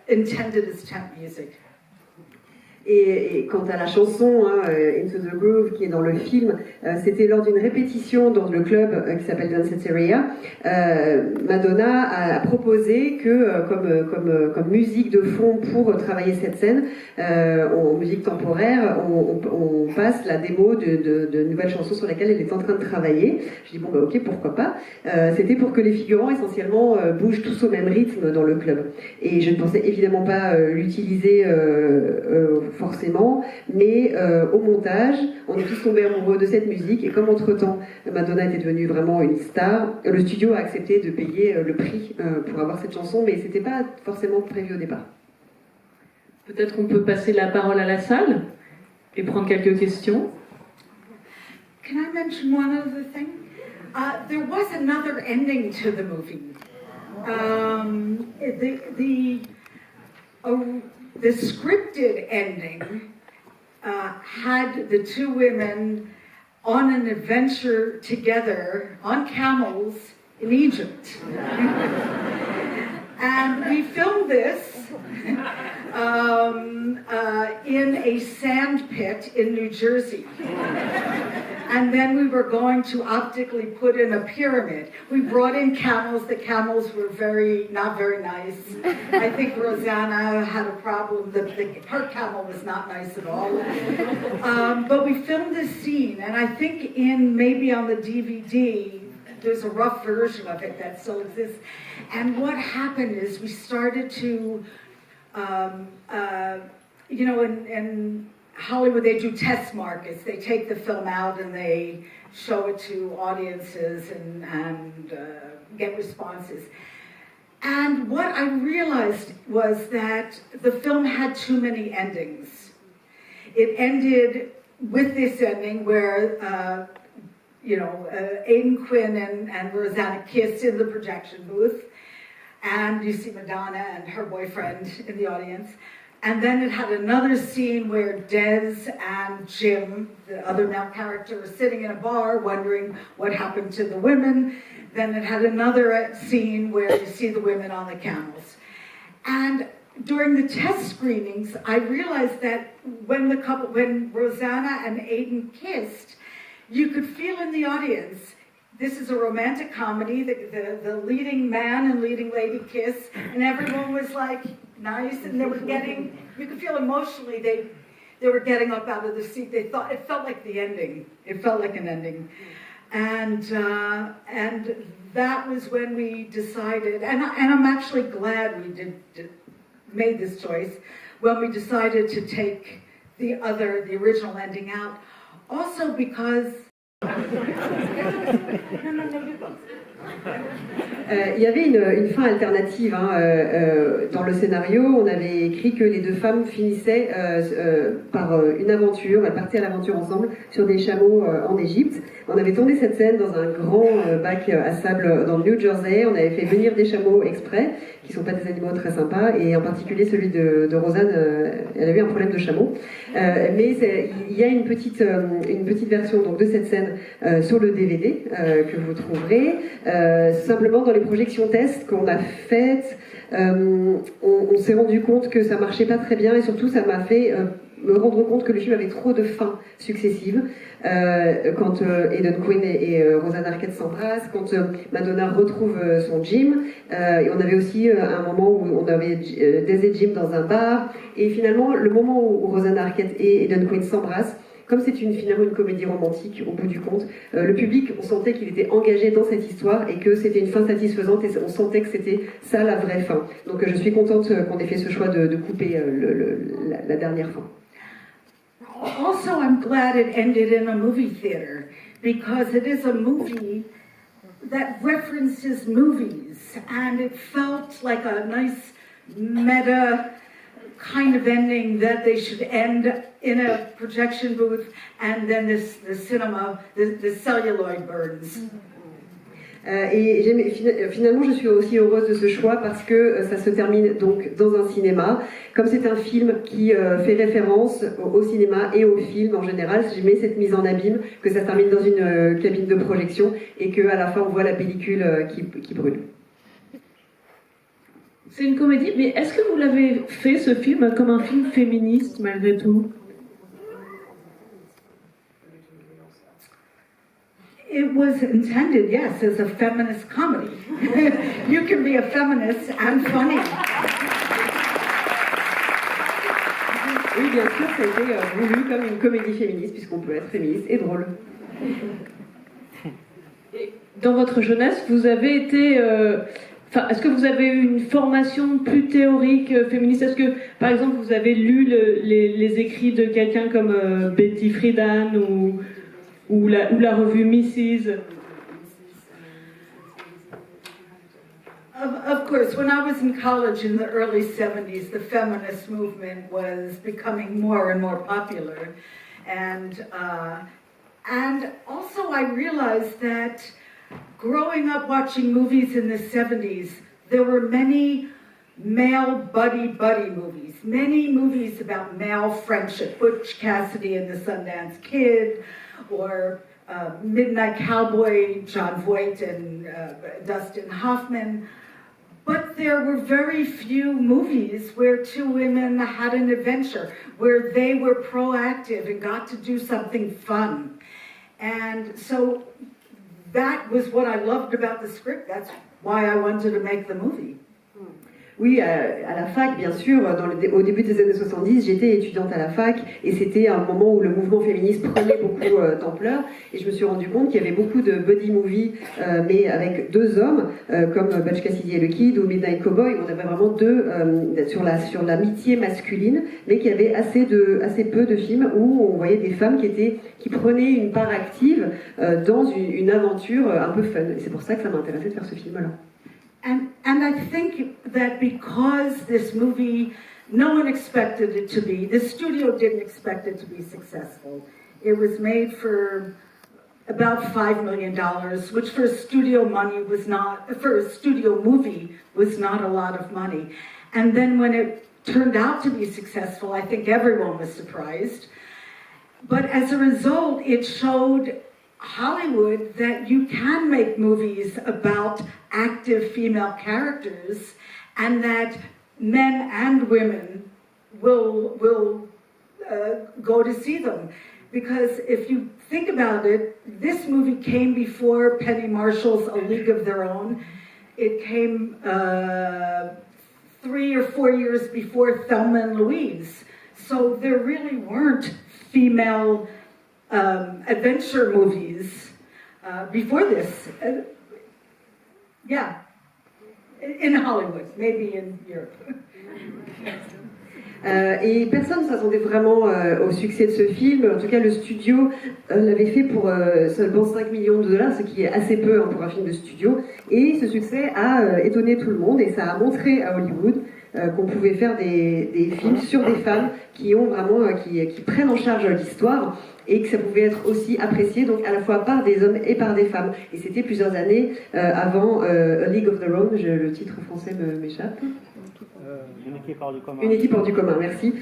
intended as temp music. Et quant à la chanson Into the Groove qui est dans le film, c'était lors d'une répétition dans le club qui s'appelle Danceteria. Madonna a proposé que comme musique de fond pour travailler cette scène en musique temporaire, on passe la démo de nouvelles chansons sur lesquelles elle est en train de travailler. Je dis bon bah ok, pourquoi pas. C'était pour que les figurants essentiellement bougent tous au même rythme dans le club. Et je ne pensais évidemment pas l'utiliser forcément, mais au montage, on est tous tombés amoureux de cette musique, et comme entre-temps Madonna était devenue vraiment une star, le studio a accepté de payer le prix pour avoir cette chanson, mais c'était pas forcément prévu au départ. Peut-être qu'on peut passer la parole à la salle et prendre quelques questions. Can I mention one other thing? There was another ending to the movie. The scripted ending had the two women on an adventure together on camels in Egypt. And we filmed this in a sand pit in New Jersey. And then we were going to optically put in a pyramid. We brought in camels. The camels were not very nice. I think Rosanna had a problem. Her camel was not nice at all. But we filmed this scene, and I think maybe on the DVD, there's a rough version of it that still exists. And what happened is we started to, in Hollywood, they do test markets. They take the film out and they show it to audiences and get responses. And what I realized was that the film had too many endings. It ended with this ending where, Aidan Quinn and Rosanna kissed in the projection booth. And you see Madonna and her boyfriend in the audience. And then it had another scene where Des and Jim, the other male character, are sitting in a bar wondering what happened to the women. Then it had another scene where you see the women on the camels. And during the test screenings, I realized that when Rosanna and Aidan kissed, you could feel in the audience, this is a romantic comedy, the leading man and leading lady kiss, and everyone was like, nice, and you could feel emotionally they were getting up out of the seat. They thought it felt like the ending. It felt like an ending, and that was when we decided. And I'm actually glad we made this choice when we decided to take the original ending out. Also because. Il y avait une fin alternative dans le scénario. On avait écrit que les deux femmes finissaient par une aventure, elles partaient à l'aventure ensemble sur des chameaux en Égypte. On avait tourné cette scène dans un grand bac à sable dans le New Jersey. On avait fait venir des chameaux exprès, qui sont pas des animaux très sympas, et en particulier celui de Rosanne, elle avait un problème de chameau. Mais il y a une petite version donc, de cette scène sur le DVD que vous trouverez. Simplement dans les projections tests qu'on a faites, on s'est rendu compte que ça marchait pas très bien, et surtout ça m'a fait me rendre compte que le film avait trop de fins successives. Quand Aidan Quinn et Rosanna Arquette s'embrassent, quand Madonna retrouve son Jim, et on avait aussi un moment où on avait Daisy et Jim dans un bar, et finalement le moment où Rosanna Arquette et Aidan Quinn s'embrassent, comme c'est finalement une comédie romantique au bout du compte, le public, on sentait qu'il était engagé dans cette histoire et que c'était une fin satisfaisante et on sentait que c'était ça la vraie fin. Donc je suis contente qu'on ait fait ce choix de couper la dernière fin. Also, I'm glad it ended in a movie theater because it is a movie that references movies and it felt like a nice meta kind of ending that they should end in a projection booth and then the cinema, the celluloid burns. Et finalement, je suis aussi heureuse de ce choix parce que ça se termine donc dans un cinéma. Comme c'est un film qui fait référence au cinéma et au film en général, je mets cette mise en abîme, que ça se termine dans une cabine de projection et qu'à la fin on voit la pellicule qui brûle. C'est une comédie, mais est-ce que vous l'avez fait, ce film, comme un film féministe, malgré tout? It was intended, yes, as a feminist comedy. You can be a feminist and funny. Oui, bien sûr, ça a été voulu comme une comédie féministe, puisqu'on peut être féministe et drôle. Dans votre jeunesse, vous avez été... est-ce que vous avez eu une formation plus théorique féministe? Est-ce que, par exemple, vous avez lu les écrits de quelqu'un comme Betty Friedan ou la revue Mrs. Of course, when I was in college in the early 70s, the feminist movement was becoming more and more popular. And also I realized that growing up watching movies in the 70s, there were many male buddy movies, many movies about male friendship, Butch Cassidy and the Sundance Kid, or Midnight Cowboy, John Voight and Dustin Hoffman. But there were very few movies where two women had an adventure, where they were proactive and got to do something fun. And so that was what I loved about the script. That's why I wanted to make the movie. Oui, à la fac, bien sûr, au début des années 70, j'étais étudiante à la fac et c'était un moment où le mouvement féministe prenait beaucoup d'ampleur et je me suis rendu compte qu'il y avait beaucoup de buddy movies, mais avec deux hommes, comme Butch Cassidy et le Kid ou Midnight Cowboy, où on avait vraiment deux sur l'amitié masculine, mais qu'il y avait assez peu de films où on voyait des femmes qui prenaient une part active dans une aventure un peu fun. Et c'est pour ça que ça m'a intéressé de faire ce film-là. And I think that because this movie, no one expected it to be, the studio didn't expect it to be successful. It was made for about $5 million, which for studio for a studio movie was not a lot of money. And then when it turned out to be successful, I think everyone was surprised. But as a result, it showed Hollywood that you can make movies about active female characters and that men and women will go to see them. Because if you think about it, this movie came before Penny Marshall's A League of Their Own. It came 3 or 4 years before Thelma and Louise. So there really weren't female adventure movies before this. Yeah, in Hollywood, maybe in Europe. Et personne ne s'attendait vraiment au succès de ce film. En tout cas, le studio l'avait fait pour seulement $5 millions, ce qui est assez peu pour un film de studio. Et ce succès a étonné tout le monde et ça a montré à Hollywood qu'on pouvait faire des films sur des femmes qui ont vraiment qui prennent en charge l'histoire et que ça pouvait être aussi apprécié donc à la fois par des hommes et par des femmes. Et c'était plusieurs années avant A League of Their Own, le titre français m'échappe. Une équipe hors du commun. Une équipe hors du commun, merci.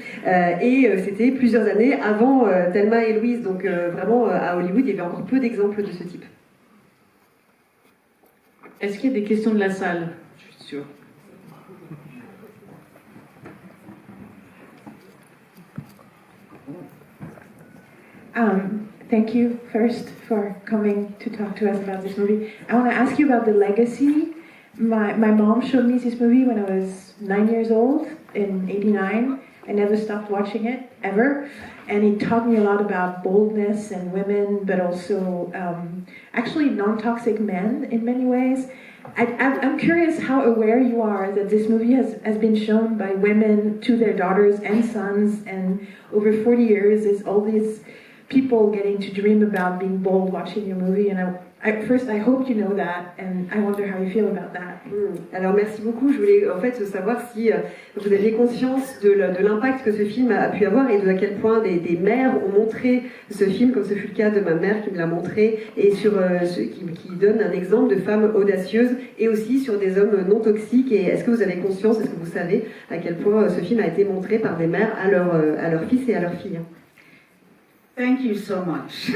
Et c'était plusieurs années avant Thelma et Louise, donc vraiment à Hollywood, il y avait encore peu d'exemples de ce type. Est-ce qu'il y a des questions de la salle? Je suis sûre. Thank you first for coming to talk to us about this movie. I want to ask you about the legacy. My mom showed me this movie when I was 9 years old in '89. I never stopped watching it, ever. And it taught me a lot about boldness and women, but also actually non-toxic men in many ways. I'm curious how aware you are that this movie has been shown by women to their daughters and sons, and over 40 years there's all these people getting to dream about being bold watching your movie, and first I hope you know that, and I wonder how you feel about that. Alors merci beaucoup, je voulais en fait savoir si vous aviez conscience de l'impact que ce film a pu avoir et de à quel point des mères ont montré ce film, comme ce fut le cas de ma mère qui me l'a montré, et qui donne un exemple de femmes audacieuses et aussi sur des hommes non toxiques. Et est-ce que vous avez conscience, est-ce que vous savez à quel point ce film a été montré par des mères à leurs fils et à leurs filles? Thank you so much.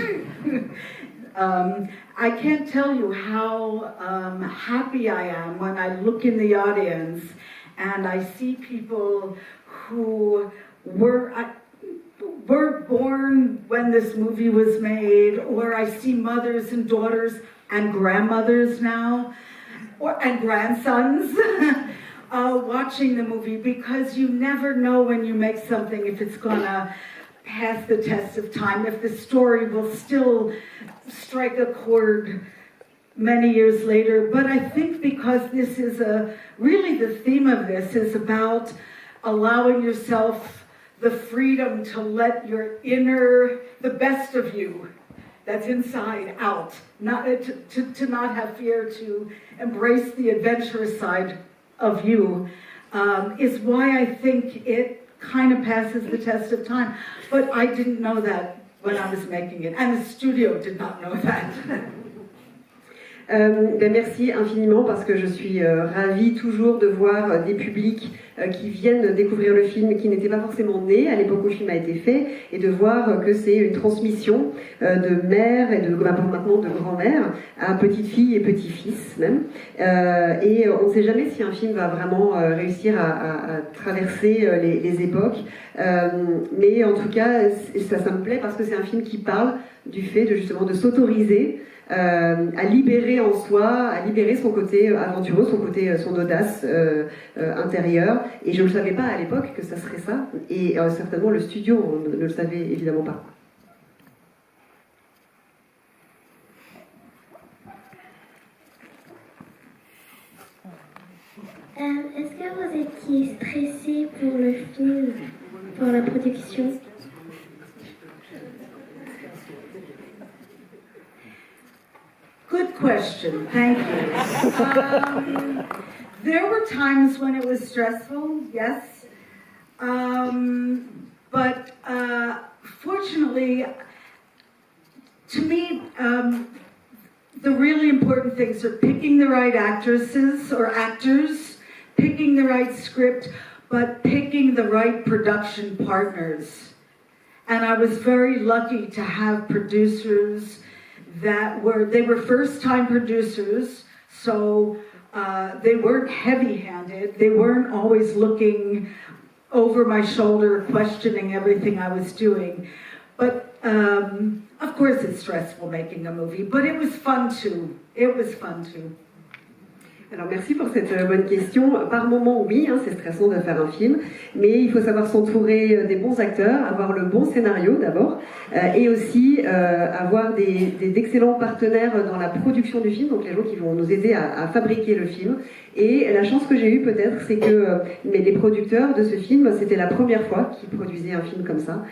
I can't tell you how happy I am when I look in the audience and I see people who were born when this movie was made, or I see mothers and daughters and grandmothers now, and grandsons watching the movie, because you never know when you make something if it's gonna pass the test of time, if the story will still strike a chord many years later. But I think because this is really the theme of this is about allowing yourself the freedom to let the best of you that's inside out, to not have fear, to embrace the adventurous side of you, is why I think it kind of passes the test of time. But I didn't know that when I was making it, and the studio did not know that. Merci infiniment, parce que je suis ravie toujours de voir des publics qui viennent découvrir le film, qui n'étaient pas forcément nés à l'époque où le film a été fait, et de voir que c'est une transmission de mère et maintenant de grand-mère à petites filles et petits-fils même. Et on ne sait jamais si un film va vraiment réussir à traverser les époques, mais en tout cas ça me plaît parce que c'est un film qui parle du fait justement de s'autoriser à libérer en soi, à libérer son côté aventureux, son audace intérieure. Et je ne le savais pas à l'époque que ça serait ça, et certainement le studio ne le savait évidemment pas. Est-ce que vous étiez stressé pour le film, pour la production? Good question, thank you. There were times when it was stressful, yes. But fortunately, to me, the really important things are picking the right actresses or actors, picking the right script, but picking the right production partners. And I was very lucky to have producers they were first-time producers, so they weren't heavy-handed. They weren't always looking over my shoulder, questioning everything I was doing. But of course it's stressful making a movie, but it was fun too. It was fun too. Alors merci pour cette bonne question. Par moment, oui, c'est stressant de faire un film, mais il faut savoir s'entourer des bons acteurs, avoir le bon scénario d'abord, et aussi avoir d'excellents partenaires dans la production du film, donc les gens qui vont nous aider à fabriquer le film. Et la chance que j'ai eue peut-être, c'est que les producteurs de ce film, c'était la première fois qu'ils produisaient un film comme ça,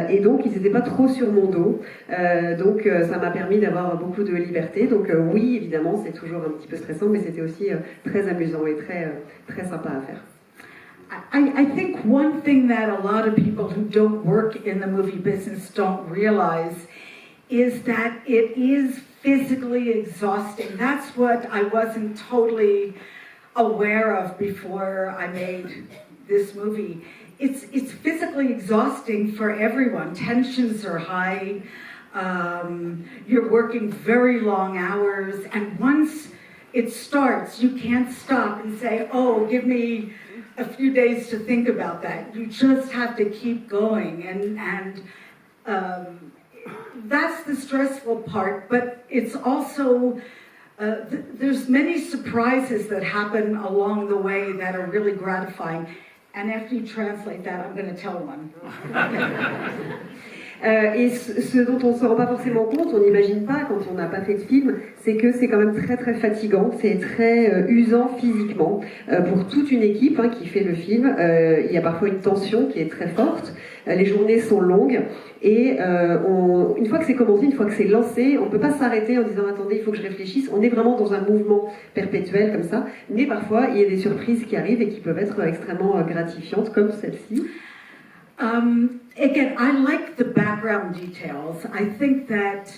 et donc ils n'étaient pas trop sur mon dos, donc ça m'a permis d'avoir beaucoup de liberté. Donc oui, évidemment, c'est toujours un petit peu stressant, mais c'était aussi très amusant et très sympa à faire. I think one thing that a lot of people who don't work in the movie business don't realize is that it is physically exhausting. That's what I wasn't totally aware of before I made this movie. It's physically exhausting for everyone. Tensions are high. You're working very long hours, and once it starts, you can't stop and say, oh, give me a few days to think about that. You just have to keep going, and that's the stressful part, but it's also, there's many surprises that happen along the way that are really gratifying. And after you translate that, I'm going to tell one. Et ce dont on ne se rend pas forcément compte, on n'imagine pas quand on n'a pas fait de film, c'est que c'est quand même très très fatigant, c'est très usant physiquement. Pour toute une équipe qui fait le film, il y a parfois une tension qui est très forte, les journées sont longues, et une fois que c'est commencé, une fois que c'est lancé, on ne peut pas s'arrêter en disant attendez, il faut que je réfléchisse, on est vraiment dans un mouvement perpétuel comme ça, mais parfois il y a des surprises qui arrivent et qui peuvent être extrêmement gratifiantes, comme celle-ci. Again, I like the background details. I think that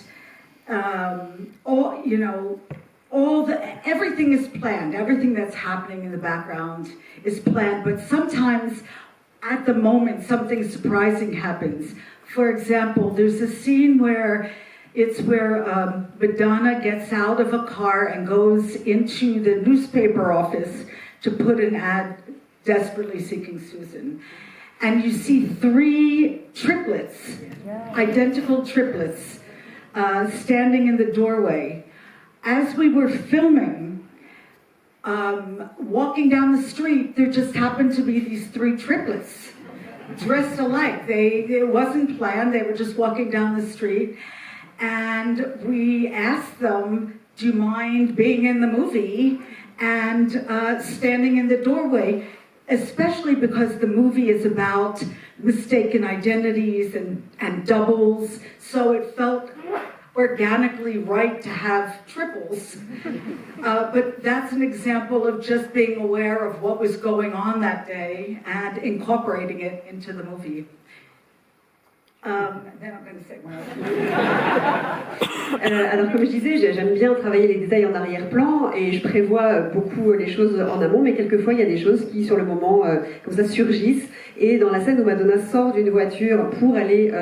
everything is planned. Everything that's happening in the background is planned. But sometimes, at the moment, something surprising happens. For example, there's a scene where Madonna gets out of a car and goes into the newspaper office to put an ad desperately seeking Susan. And you see 3 triplets, identical triplets, standing in the doorway. As we were filming, walking down the street, there just happened to be these 3 triplets, dressed alike. It wasn't planned, they were just walking down the street. And we asked them, do you mind being in the movie? And standing in the doorway, especially because the movie is about mistaken identities and doubles, so it felt organically right to have triples. But that's an example of just being aware of what was going on that day and incorporating it into the movie. Then I'm going to say more. Alors comme je disais, j'aime bien travailler les détails en arrière-plan et je prévois beaucoup les choses en amont, mais quelquefois il y a des choses qui sur le moment comme ça surgissent. Et dans la scène où Madonna sort d'une voiture pour aller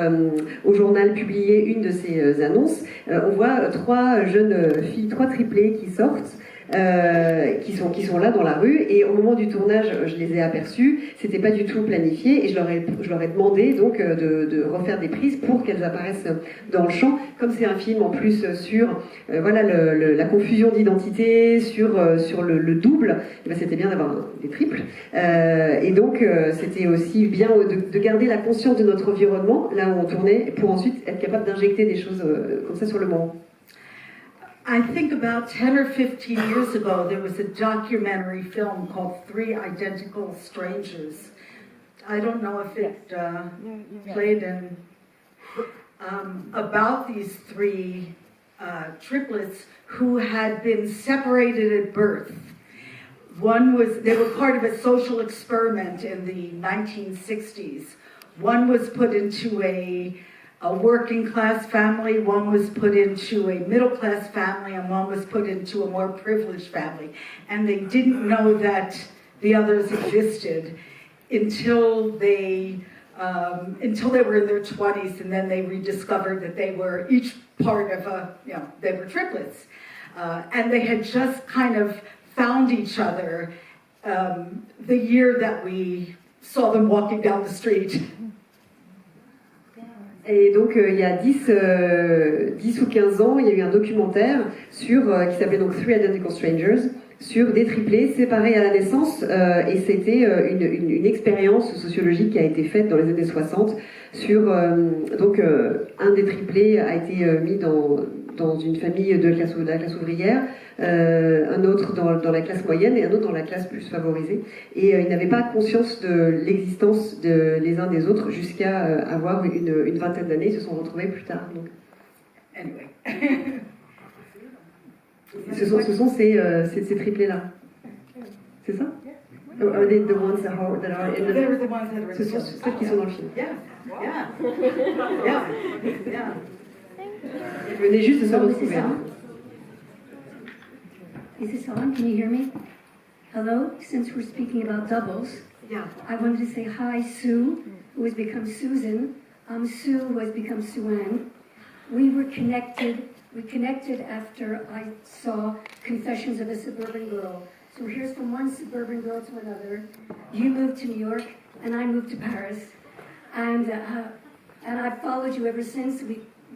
au journal publier une de ses annonces, on voit 3 jeunes filles, 3 triplés qui sortent. Qui sont là dans la rue, et au moment du tournage je les ai aperçus, c'était pas du tout planifié et je leur ai demandé donc de refaire des prises pour qu'elles apparaissent dans le champ. Comme c'est un film en plus sur la confusion d'identité, sur le double, et ben c'était bien d'avoir des triples, et donc c'était aussi bien de garder la conscience de notre environnement là où on tournait pour ensuite être capable d'injecter des choses comme ça sur le moment. I think about 10 or 15 years ago, there was a documentary film called 3 Identical Strangers. I don't know if it played in, about these 3 triplets who had been separated at birth. They were part of a social experiment in the 1960s. One was put into a working class family, one was put into a middle class family, and one was put into a more privileged family. And they didn't know that the others existed until they were in their 20s, and then they rediscovered that they were each part of they were triplets. And they had just kind of found each other the year that we saw them walking down the street. Et donc il y a 10 ou 15 ans, il y a eu un documentaire qui s'appelait donc 3 Identical Strangers, sur des triplés séparés à la naissance, et c'était une expérience sociologique qui a été faite dans les années 60 sur un des triplés a été mis dans une famille de la classe ouvrière, un autre dans la classe moyenne et un autre dans la classe plus favorisée, et ils n'avaient pas conscience de l'existence les uns des autres jusqu'à avoir une vingtaine d'années. Ils se sont retrouvés plus tard donc. Anyway. Ce sont ces triplés-là. C'est ça? Are they the ones that are in the... They were the ones that were in the film. Ce sont ceux qui sont dans le film. Yeah. Ils venaient juste de se retrouver. Is this on? Can you hear me? Hello? Since we're speaking about doubles, I wanted to say hi, Sue, who has become Susan. I'm Sue, who has become Sue-Ann. We connected after I saw Confessions of a Suburban Girl. So here's from one suburban girl to another. You moved to New York, and I moved to Paris. And I followed you ever since.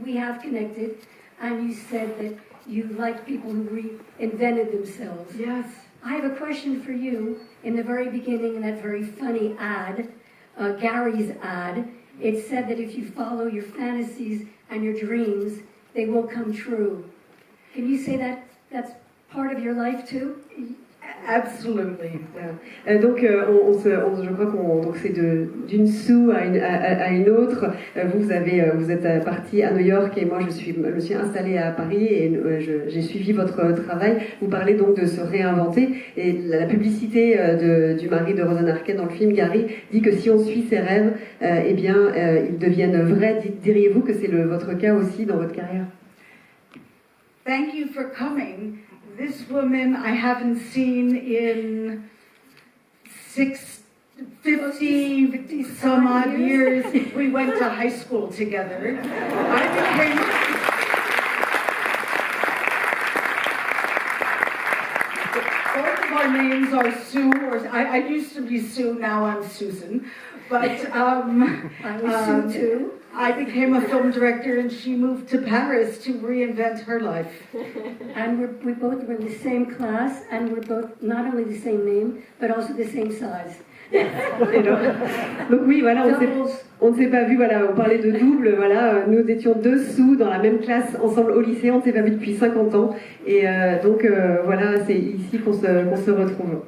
we have connected, and you said that you like people who reinvented themselves. Yes. I have a question for you. In the very beginning, in that very funny ad, Gary's ad, it said that if you follow your fantasies and your dreams, they will come true. Can you say that that's part of your life too? Absolutely. Donc, je crois donc c'est d'une Sue à une autre. Vous êtes parti à New York et moi je me suis installée à Paris et j'ai suivi votre travail. Vous parlez donc de se réinventer et la publicité du mari de Rosanna Arquette dans le film Gary dit que si on suit ses rêves, eh bien ils deviennent vrais. Diriez-vous que c'est votre cas aussi dans votre carrière? Thank you for coming. This woman I haven't seen in 50 some odd years. We went to high school together. Both of our names are Sue, or I used to be Sue, now I'm Susan. But I was Sue too. I became a film director and she moved to Paris to reinvent her life. And we both were in the same class and we're both not only the same name, but also the same size. Donc oui, voilà, on ne s'est pas vu, voilà, on parlait de double, voilà, nous étions deux Sue dans la même classe ensemble au lycée, on ne s'est pas vu depuis 50 ans, et donc voilà, c'est ici qu'on se retrouve.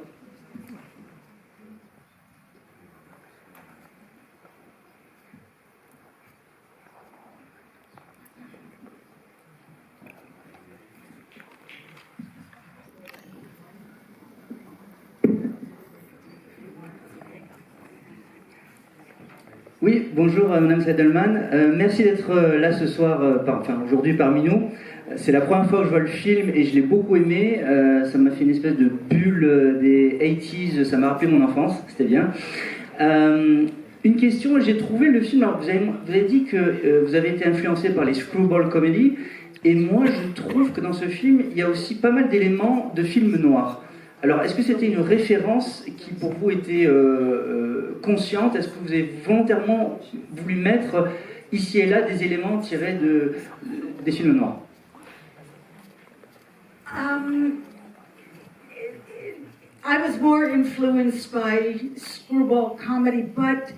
Oui, bonjour Madame Seidelman. Merci d'être là ce soir, aujourd'hui parmi nous. C'est la première fois que je vois le film et je l'ai beaucoup aimé. Ça m'a fait une espèce de bulle des 80s, ça m'a rappelé mon enfance, c'était bien. Une question, j'ai trouvé le film, alors vous avez dit que vous avez été influencé par les screwball comedy, et moi je trouve que dans ce film, il y a aussi pas mal d'éléments de films noirs. Alors, est-ce que c'était une référence qui, pour vous, était consciente? Est-ce que vous avez volontairement voulu mettre ici et là des éléments tirés des films noirs? I was more influenced by screwball comedy, but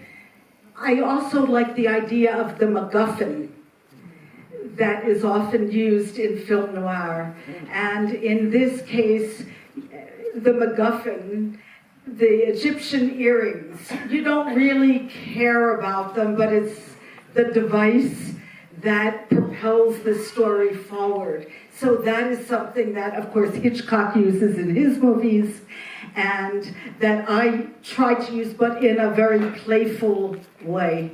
I also like the idea of the MacGuffin that is often used in film noir. And in this case, the MacGuffin, the Egyptian earrings, you don't really care about them, but it's the device that propels the story forward. So that is something that, of course, Hitchcock uses in his movies, and that I try to use, but in a very playful way.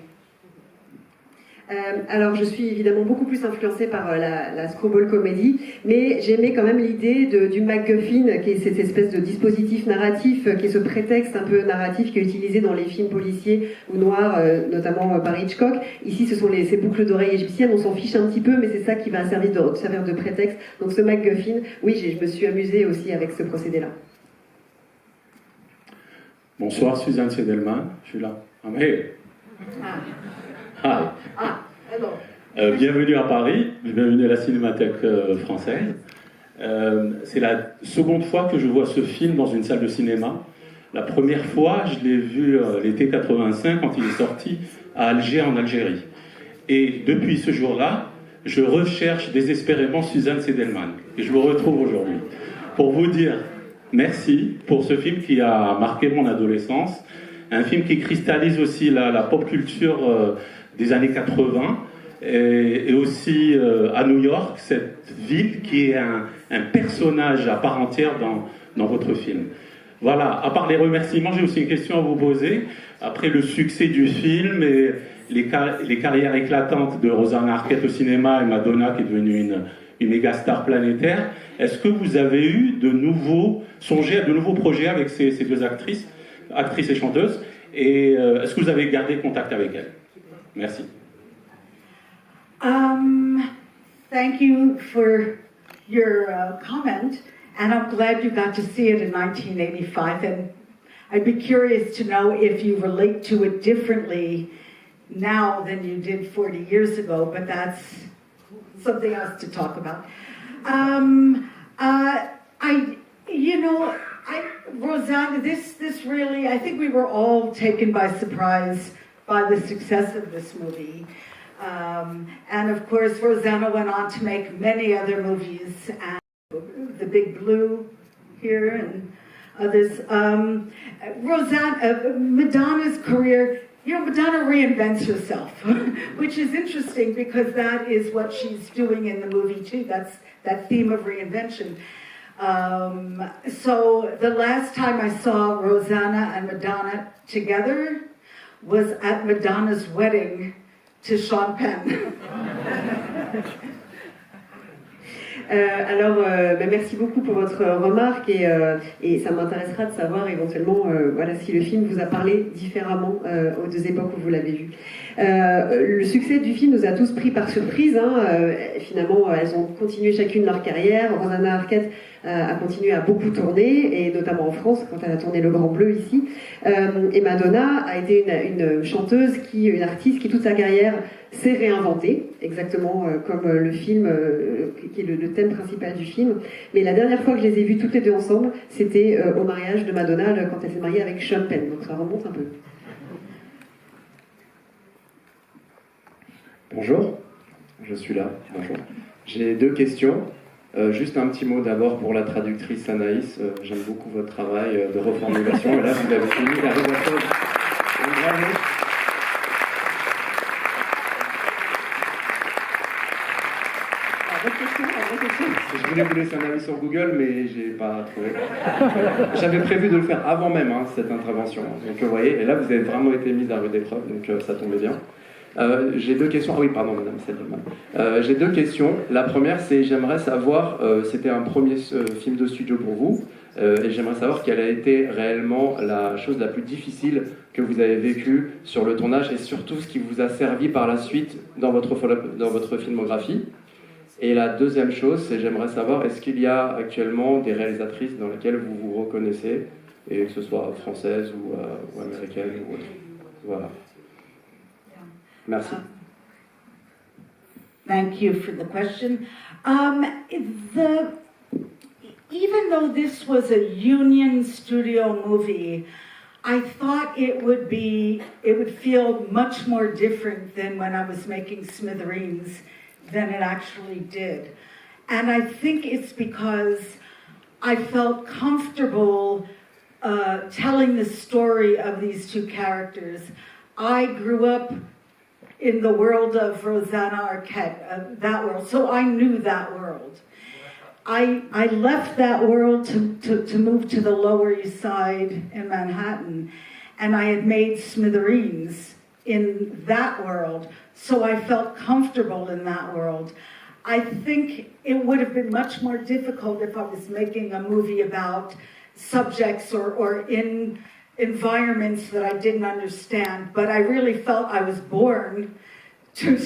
Alors je suis évidemment beaucoup plus influencée par la screwball comedy, mais j'aimais quand même l'idée du MacGuffin, qui est cette espèce de dispositif narratif, qui est ce prétexte un peu narratif qui est utilisé dans les films policiers ou noirs, notamment par Hitchcock. Ici ce sont ces boucles d'oreilles égyptiennes, on s'en fiche un petit peu, mais c'est ça qui va servir de prétexte. Donc ce MacGuffin, oui, je me suis amusée aussi avec ce procédé-là. Bonsoir Suzanne Seidelman, je suis là. I'm here. Hi. Hello. Bienvenue à Paris, bienvenue à la Cinémathèque française. C'est la seconde fois que je vois ce film dans une salle de cinéma. La première fois, je l'ai vu l'été 85 quand il est sorti à Alger en Algérie. Et depuis ce jour-là, je recherche désespérément Suzanne Seidelman. Et je vous retrouve aujourd'hui pour vous dire merci pour ce film qui a marqué mon adolescence. Un film qui cristallise aussi la pop culture des années 80 et aussi à New York, cette ville qui est un personnage à part entière dans votre film. Voilà, à part les remerciements, j'ai aussi une question à vous poser. Après le succès du film et les carrières éclatantes de Rosanna Arquette au cinéma et Madonna qui est devenue une méga star planétaire, est-ce que vous avez eu songé à de nouveaux projets avec ces deux actrices et chanteuses, et est-ce que vous avez gardé contact avec elles? Merci. Thank you for your comment, and I'm glad you got to see it in 1985, and I'd be curious to know if you relate to it differently now than you did 40 years ago, but that's something else to talk about. Rosanna, this really, I think we were all taken by surprise by the success of this movie. And of course, Rosanna went on to make many other movies, and The Big Blue here and others. Madonna's career, Madonna reinvents herself, which is interesting because that is what she's doing in the movie too. That's that theme of reinvention. So the last time I saw Rosanna and Madonna together was at Madonna's wedding to Sean Penn. Merci beaucoup pour votre remarque et ça m'intéressera de savoir éventuellement si le film vous a parlé différemment aux deux époques où vous l'avez vu. Le succès du film nous a tous pris par surprise. Finalement, elles ont continué chacune leur carrière. Rosanna Arquette a continué à beaucoup tourner, et notamment en France, quand elle a tourné Le Grand Bleu ici. Et Madonna a été une chanteuse, une artiste qui toute sa carrière s'est réinventée, exactement comme le film, qui est le thème principal du film. Mais la dernière fois que je les ai vues toutes les deux ensemble, c'était au mariage de Madonna, quand elle s'est mariée avec Sean Penn. Donc ça remonte un peu. Bonjour, je suis là. Bonjour. J'ai deux questions. Juste un petit mot d'abord pour la traductrice Anaïs. J'aime beaucoup votre travail de reformulation. Et là, vous avez fini la rédaction. Bravo. Je voulais vous laisser un avis sur Google, mais j'ai pas trouvé. J'avais prévu de le faire avant même cette intervention. Donc vous voyez, et là vous avez vraiment été mise à rude épreuve, donc ça tombait bien. J'ai deux questions. Ah oui, pardon, madame Selman. J'ai deux questions. La première, c'est j'aimerais savoir, c'était un premier film de studio pour vous, et j'aimerais savoir quelle a été réellement la chose la plus difficile que vous avez vécue sur le tournage, et surtout ce qui vous a servi par la suite dans votre filmographie. Et la deuxième chose, c'est j'aimerais savoir, est-ce qu'il y a actuellement des réalisatrices dans lesquelles vous vous reconnaissez, et que ce soit françaises ou américaines ou autres. Voilà. Merci. Thank you for the question. Even though this was a union studio movie, I thought it would feel much more different than when I was making Smithereens than it actually did. And I think it's because I felt comfortable telling the story of these two characters. I grew up in the world of Rosanna Arquette, that world, so I knew that world. I left that world to move to the Lower East Side in Manhattan, and I had made Smithereens in that world, so I felt comfortable in that world. I think it would have been much more difficult if I was making a movie about subjects or in environments that I didn't understand, but I really felt I was born to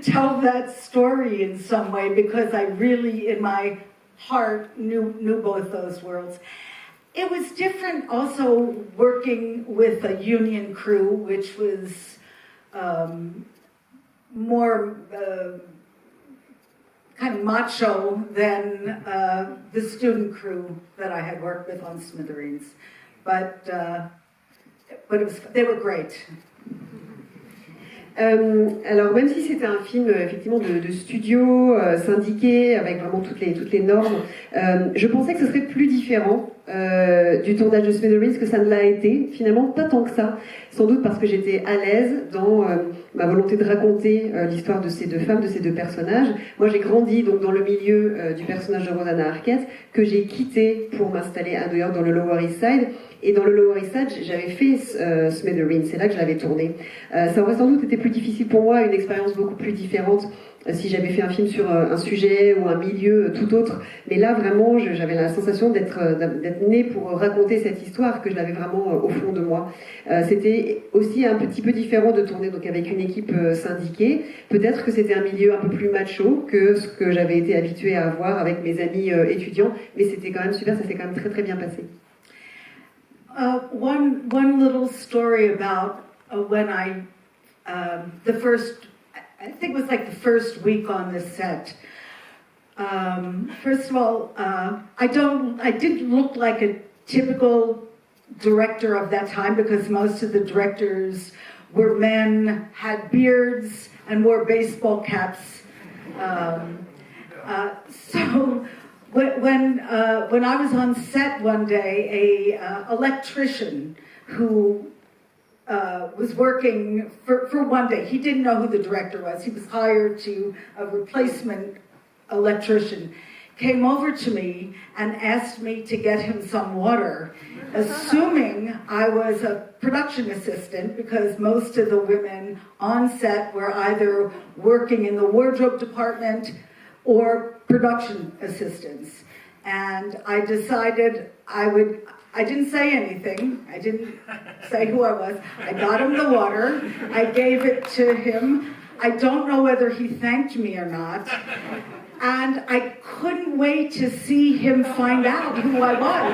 tell that story in some way because I really, in my heart, knew both those worlds. It was different also working with a union crew, which was more kind of macho than the student crew that I had worked with on Smithereens. But they were great. Alors même si c'était un film effectivement de studio syndiqué avec vraiment toutes les normes, je pensais que ce serait plus différent du tournage de Smithereens que ça ne l'a été. Finalement, pas tant que ça. Sans doute parce que j'étais à l'aise dans ma volonté de raconter l'histoire de ces deux femmes, de ces deux personnages. Moi, j'ai grandi donc dans le milieu du personnage de Rosanna Arquette que j'ai quitté pour m'installer à New York dans le Lower East Side. Et dans le Lower East Side, j'avais fait Smithereens, c'est là que je l'avais tourné. Ça aurait sans doute été plus difficile pour moi, une expérience beaucoup plus différente si j'avais fait un film sur un sujet ou un milieu tout autre. Mais là, vraiment, j'avais la sensation d'être née pour raconter cette histoire, que je l'avais vraiment au fond de moi. C'était aussi un petit peu différent de tourner donc avec une équipe syndiquée. Peut-être que c'était un milieu un peu plus macho que ce que j'avais été habituée à avoir avec mes amis étudiants, mais c'était quand même super, ça s'est quand même très très bien passé. One little story about when the first I think it was like the first week on the set. First of all, I didn't look like a typical director of that time because most of the directors were men, had beards, and wore baseball caps. So when I was on set one day, a electrician who was working for one day, he didn't know who the director was. He was hired to a replacement electrician, came over to me and asked me to get him some water, assuming I was a production assistant because most of the women on set were either working in the wardrobe department or production assistants. And I decided I didn't say anything. I didn't say who I was. I got him the water. I gave it to him. I don't know whether he thanked me or not. And I couldn't wait to see him find out who I was.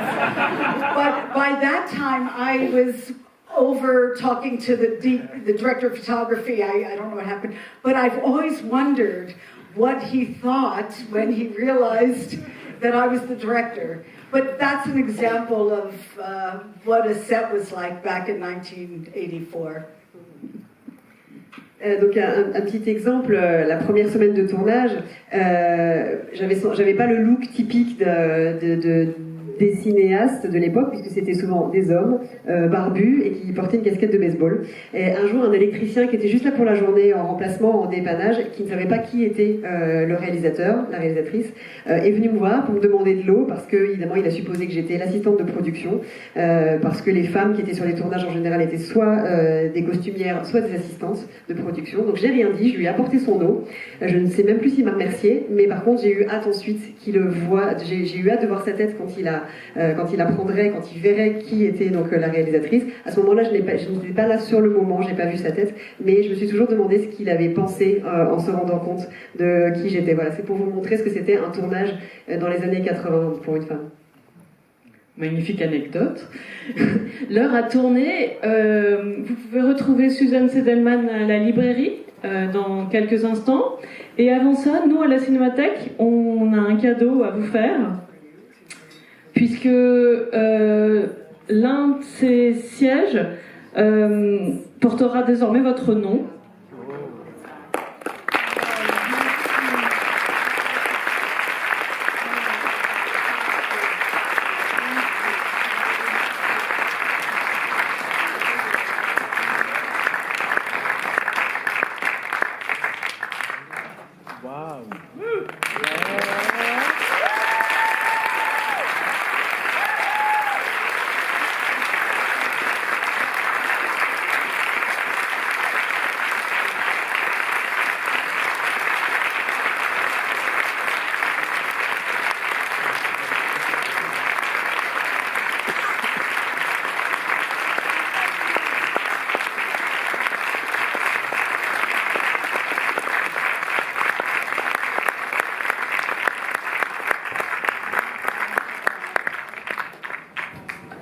But by that time, I was over talking to the director of photography. I don't know what happened. But I've always wondered what he thought when he realized that I was the director. But that's an example of what a set was like back in 1984. Donc un petit exemple, la première semaine de tournage, j'avais pas le look typique des cinéastes de l'époque, puisque c'était souvent des hommes barbus et qui portaient une casquette de baseball. Et un jour, un électricien qui était juste là pour la journée en remplacement, en dépannage, qui ne savait pas qui était le réalisateur, la réalisatrice, est venu me voir pour me demander de l'eau, parce que évidemment il a supposé que j'étais l'assistante de production, parce que les femmes qui étaient sur les tournages en général étaient soit des costumières, soit des assistantes de production. Donc j'ai rien dit, je lui ai apporté son eau. Je ne sais même plus s'il m'a remercié, mais par contre j'ai eu hâte ensuite qu'il le voie. J'ai eu hâte de voir sa tête quand il apprendrait, quand il verrait qui était donc la réalisatrice. À ce moment-là, je n'étais pas là sur le moment, je n'ai pas vu sa tête, mais je me suis toujours demandé ce qu'il avait pensé en se rendant compte de qui j'étais. Voilà, c'est pour vous montrer ce que c'était un tournage dans les années 80 pour une femme. Magnifique anecdote. L'heure a tourné. Vous pouvez retrouver Suzanne Seydelman à la librairie dans quelques instants. Et avant ça, nous à la Cinémathèque, on a un cadeau à vous faire, puisque l'un de ces sièges portera désormais votre nom.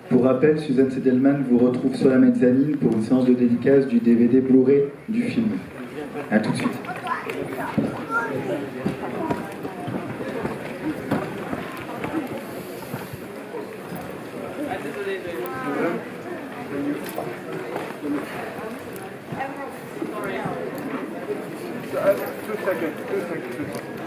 Pour rappel, Suzanne Seydelman vous retrouve sur la mezzanine pour une séance de dédicace du DVD Blu-ray du film. A tout de suite. Two seconds.